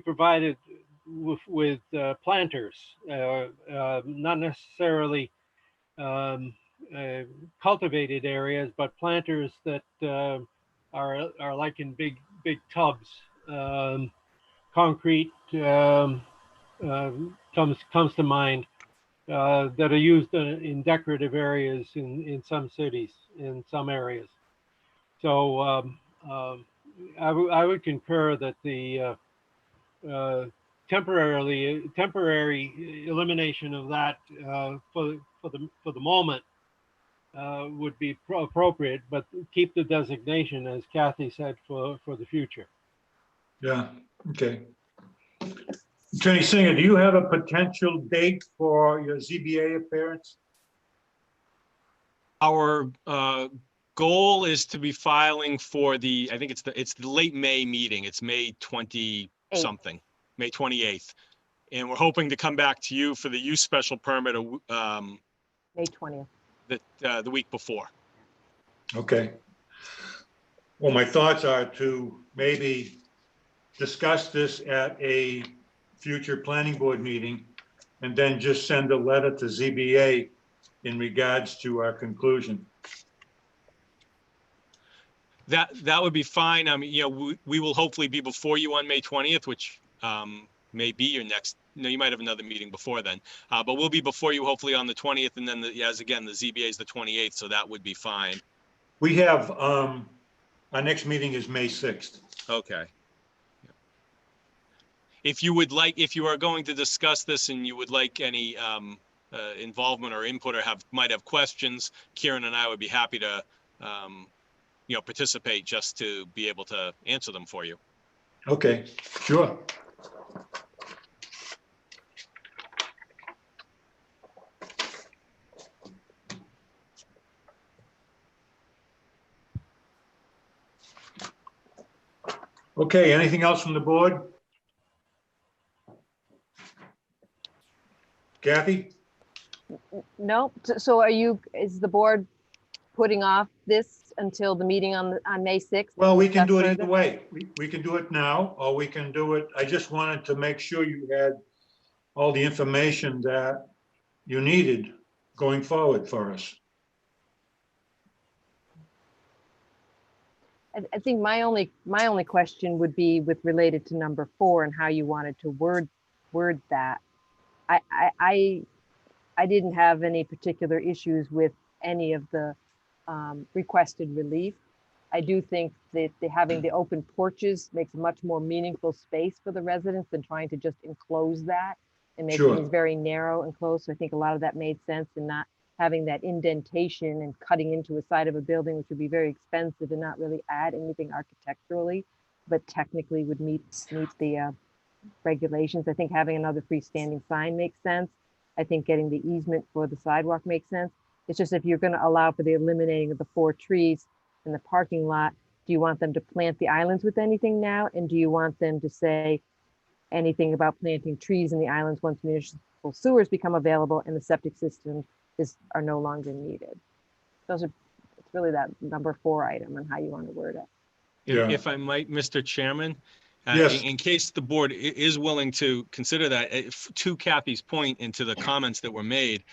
provided with planters, not necessarily cultivated areas, but planters that are like in big tubs. Concrete comes to mind, that are used in decorative areas in some cities, in some areas. So I would concur that the temporary elimination of that for the moment would be appropriate, but keep the designation, as Kathy said, for the future. Yeah, okay. Attorney Singer, do you have a potential date for your ZBA appearance? Our goal is to be filing for I think it's the late May meeting. It's May 20 something, May 28th. And we're hoping to come back to you for the use special permit May 20th. the week before. Okay. Well, my thoughts are to maybe discuss this at a future planning board meeting and then just send a letter to ZBA in regards to our conclusion. That would be fine. I mean, you know, we will hopefully be before you on May 20th, which may be your next, you might have another meeting before then, but we'll be before you hopefully on the 20th, and then as again, the ZBA is the 28th, so that would be fine. We have, our next meeting is May 6th. Okay. If you are going to discuss this and you would like any involvement or input or might have questions, Kieran and I would be happy to participate just to be able to answer them for you. Okay, sure. Okay, anything else from the board? Kathy? No, so is the board putting off this until the meeting on May 6th? Well, we can do it either way. We can do it now, or we can do it. I just wanted to make sure you had all the information that you needed going forward for us. I think my only question would be related to number 4 and how you wanted to word that. I didn't have any particular issues with any of the requested relief. I do think that having the open porches makes a much more meaningful space for the residents than trying to just enclose that and make things very narrow and close. So I think a lot of that made sense, and not having that indentation and cutting into a side of a building, which would be very expensive and not really add anything architecturally, but technically would meet the regulations. I think having another freestanding sign makes sense. I think getting the easement for the sidewalk makes sense. It's just if you're going to allow for the eliminating of the 4 trees in the parking lot, do you want them to plant the islands with anything now? And do you want them to say anything about planting trees in the islands once municipal sewers become available and the septic systems are no longer needed? It's really that number 4 item and how you want to word it. Yeah. If I might, Mr. Chairman, Yes. in case the board is willing to consider that, to Kathy's point and to the comments that were made,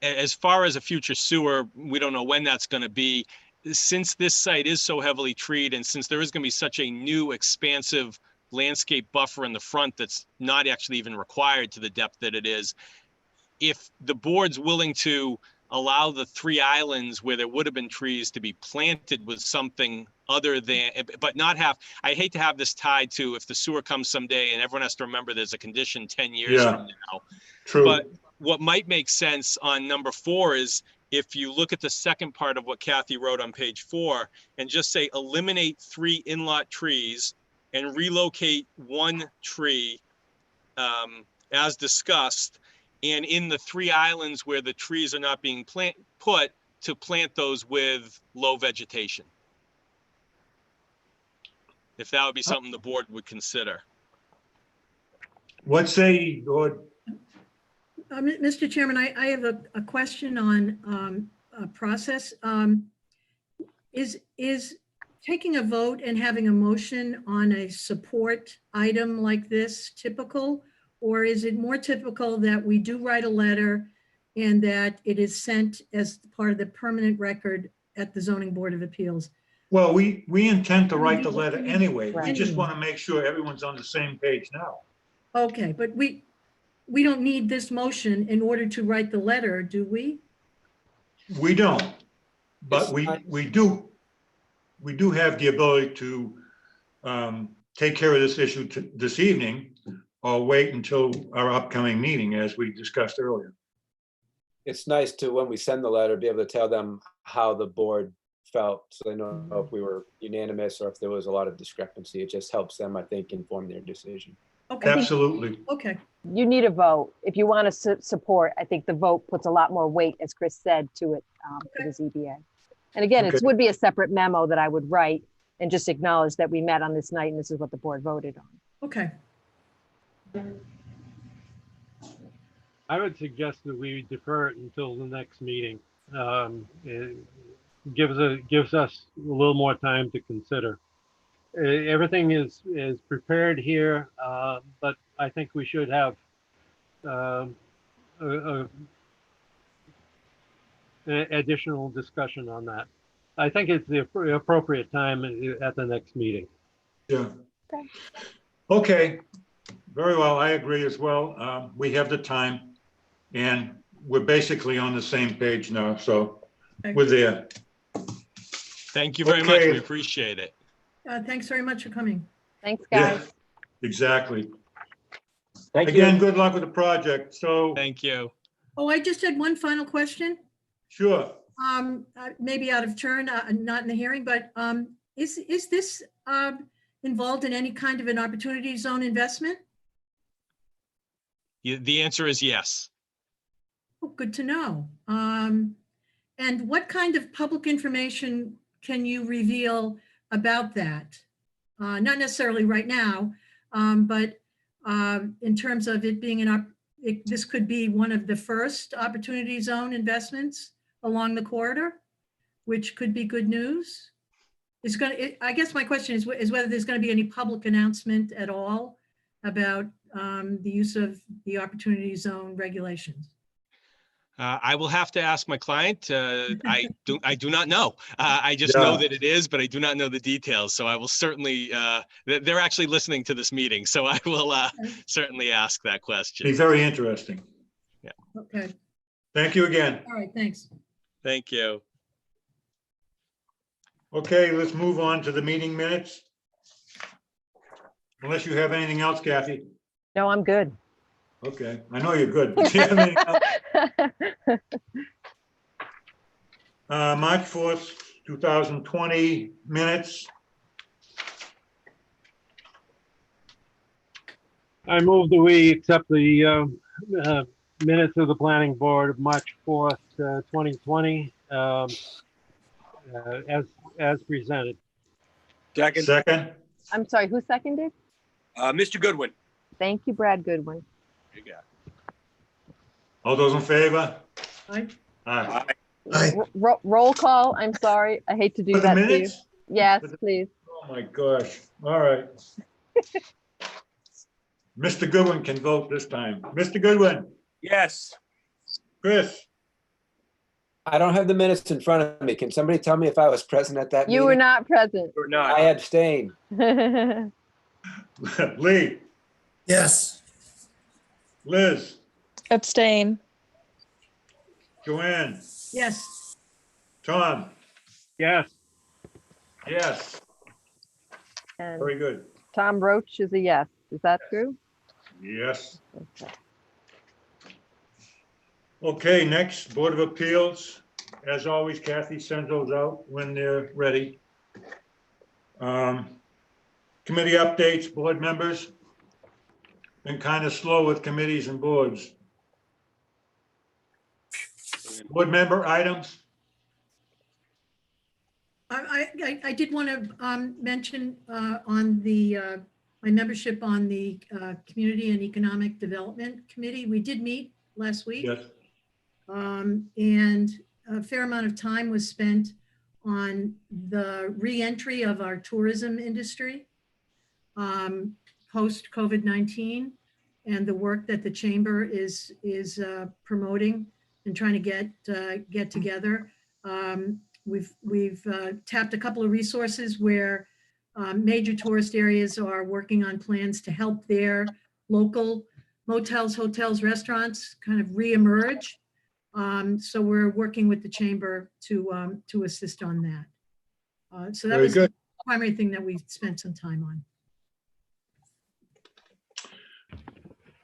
as far as a future sewer, we don't know when that's going to be. Since this site is so heavily treed and since there is going to be such a new expansive landscape buffer in the front that's not actually even required to the depth that it is, if the board's willing to allow the 3 islands where there would have been trees to be planted with something other than, but not have, I hate to have this tied to if the sewer comes someday and everyone has to remember there's a condition 10 years from now. True. But what might make sense on number 4 is if you look at the second part of what Kathy wrote on page 4 and just say eliminate 3 in-lot trees and relocate 1 tree as discussed, and in the 3 islands where the trees are not being put to plant those with low vegetation. If that would be something the board would consider. What say you, Lord? Mr. Chairman, I have a question on process. Is taking a vote and having a motion on a support item like this typical? Or is it more typical that we do write a letter and that it is sent as part of the permanent record at the Zoning Board of Appeals? Well, we intend to write the letter anyway. We just want to make sure everyone's on the same page now. Okay, but we don't need this motion in order to write the letter, do we? We don't, but we do have the ability to take care of this issue this evening or wait until our upcoming meeting, as we discussed earlier. It's nice to, when we send the letter, be able to tell them how the board felt, so they know if we were unanimous or if there was a lot of discrepancy. It just helps them, I think, inform their decision. Okay. Absolutely. Okay. You need a vote. If you want to support, I think the vote puts a lot more weight, as Chris said, to it for the ZBA. And again, it would be a separate memo that I would write and just acknowledge that we met on this night and this is what the board voted on. Okay. I would suggest that we defer it until the next meeting. It gives us a little more time to consider. Everything is prepared here, but I think we should have additional discussion on that. I think it's the appropriate time at the next meeting. Yeah. Okay. Very well. I agree as well. We have the time and we're basically on the same page now. So we're there. Thank you very much. We appreciate it. Thanks very much for coming. Thanks, guys. Yeah, exactly. Thank you. Again, good luck with the project. So thank you. Oh, I just had one final question. Sure. Maybe out of turn, not in the hearing, but is this involved in any kind of an opportunity zone investment? The answer is yes. Oh, good to know. And what kind of public information can you reveal about that? Not necessarily right now, but in terms of it being this could be one of the first opportunity zone investments along the corridor, which could be good news. I guess my question is whether there's going to be any public announcement at all about the use of the opportunity zone regulations. I will have to ask my client. I do not know. I just know that it is, but I do not know the details. So I will certainly, they're actually listening to this meeting. So I will certainly ask that question. Be very interesting. Yeah. Okay. Thank you again. All right, thanks. Thank you. Okay, let's move on to the meeting minutes. Unless you have anything else, Kathy. No, I'm good. Okay, I know you're good. But do you have anything else? March 4th, 2020 minutes. I move that we accept the minutes of the planning board of March 4th, 2020, as presented. Second, Second, I'm sorry, who seconded? Mr. Goodwin. Thank you, Brad Goodwin. There you go. all those in favor? Aye. Aye. Aye. Roll call, I'm sorry. I hate to do For the that to you. minutes? Yes, please. Oh, my gosh. All right. Mr. Goodwin can vote this time. Mr. Goodwin, Yes. Chris, I don't have the minutes in front of me. Can somebody tell me if I was present at that You were meeting? not present. Or not. I abstain. Lee, Yes. Liz, Abstain. Joanne, Yes. Tom, Yes. yes, And very good. Tom Roach is a yes. Is that true? Yes. Okay. Okay, next, Board of Appeals. As always, Kathy sends those out when they're ready. Committee updates, board members. Been kind of slow with committees and boards. Board member items? I did want to mention on the, my membership on the Community and Economic Development Committee. We did meet last week. Yes. And a fair amount of time was spent on the re-entry of our tourism industry post COVID-19 and the work that the chamber is promoting and trying to get together. We've tapped a couple of resources where major tourist areas are working on plans to help their local motels, hotels, restaurants kind of reemerge. So we're working with the chamber to assist on that. So that Very was good. the primary thing that we spent some time on.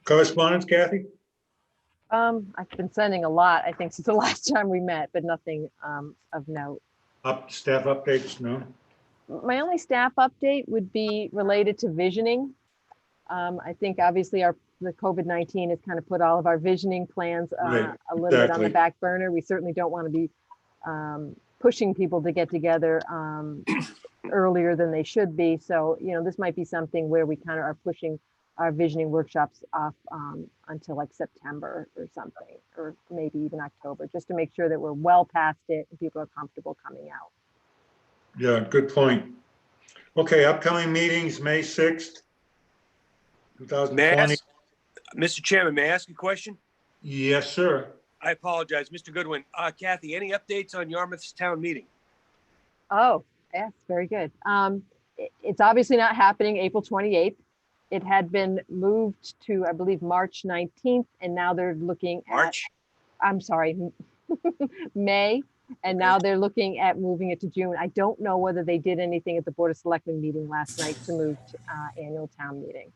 Correspondence, Kathy? I've been sending a lot, I think, since the last time we met, but nothing of note. Staff updates, no? My only staff update would be related to visioning. I think obviously the COVID-19 has kind of put all of our visioning plans Right, a little bit on exactly. the back burner. We certainly don't want to be pushing people to get together earlier than they should be. So, this might be something where we kind of are pushing our visioning workshops off until like September or something, or maybe even October, just to make sure that we're well past it and people are comfortable coming out. Yeah, good point. Okay, upcoming meetings, May 6th, May I 2020. ask, Mr. Chairman, may I ask a question? Yes, sir. I apologize, Mr. Goodwin. Kathy, any updates on Yarmouth's town meeting? Oh, yes, very good. It's obviously not happening April 28th. It had been moved to, I believe, March 19th, and now they're looking March? I'm sorry, May, and now they're looking at moving it to June. I don't know whether they did anything at the Board of Selectmen meeting last night to move to annual town meeting.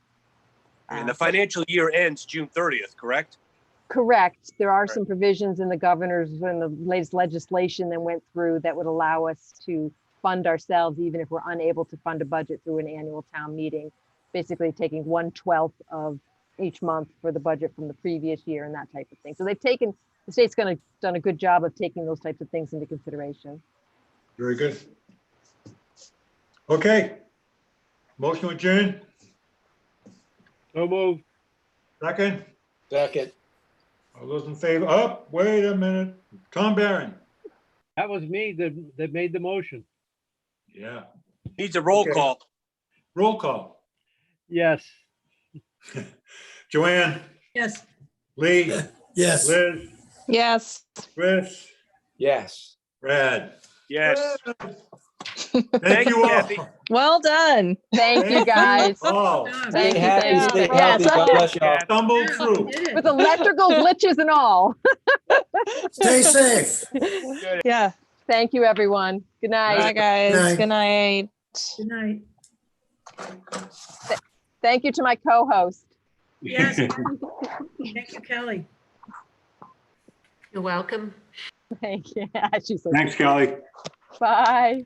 And the financial year ends June 30th, correct? Correct. There are some provisions in the governor's, in the latest legislation that went through that would allow us to fund ourselves, even if we're unable to fund a budget through an annual town meeting, basically taking 1/12 of each month for the budget from the previous year and that type of thing. So they've taken, the state's done a good job of taking those types of things into consideration. Very good. Okay. Motion adjourned. So moved. Second. Second. All those in favor? Oh, wait a minute. Tom Barron. That was me that made the motion. Yeah. Needs a roll Okay. call. Roll call. Yes. Joanne, Yes. Lee, Yes. Liz, Yes. Chris, Yes. Brad. Yes. Thank you all. Kathy. Well done. Thank you, guys. Oh, Stay Thank you, happy, thank you. stay Yes. healthy. God bless y'all. stumbled Yeah, through. we did it. With electrical glitches and all. Stay safe. Yeah. Thank you, everyone. Good Bye, night. guys. Night. Good night. Good night. Thank you to my co-host. Yes. Thank you, Kelly. You're welcome. Thank you. She's so Thanks, Kelly. Bye.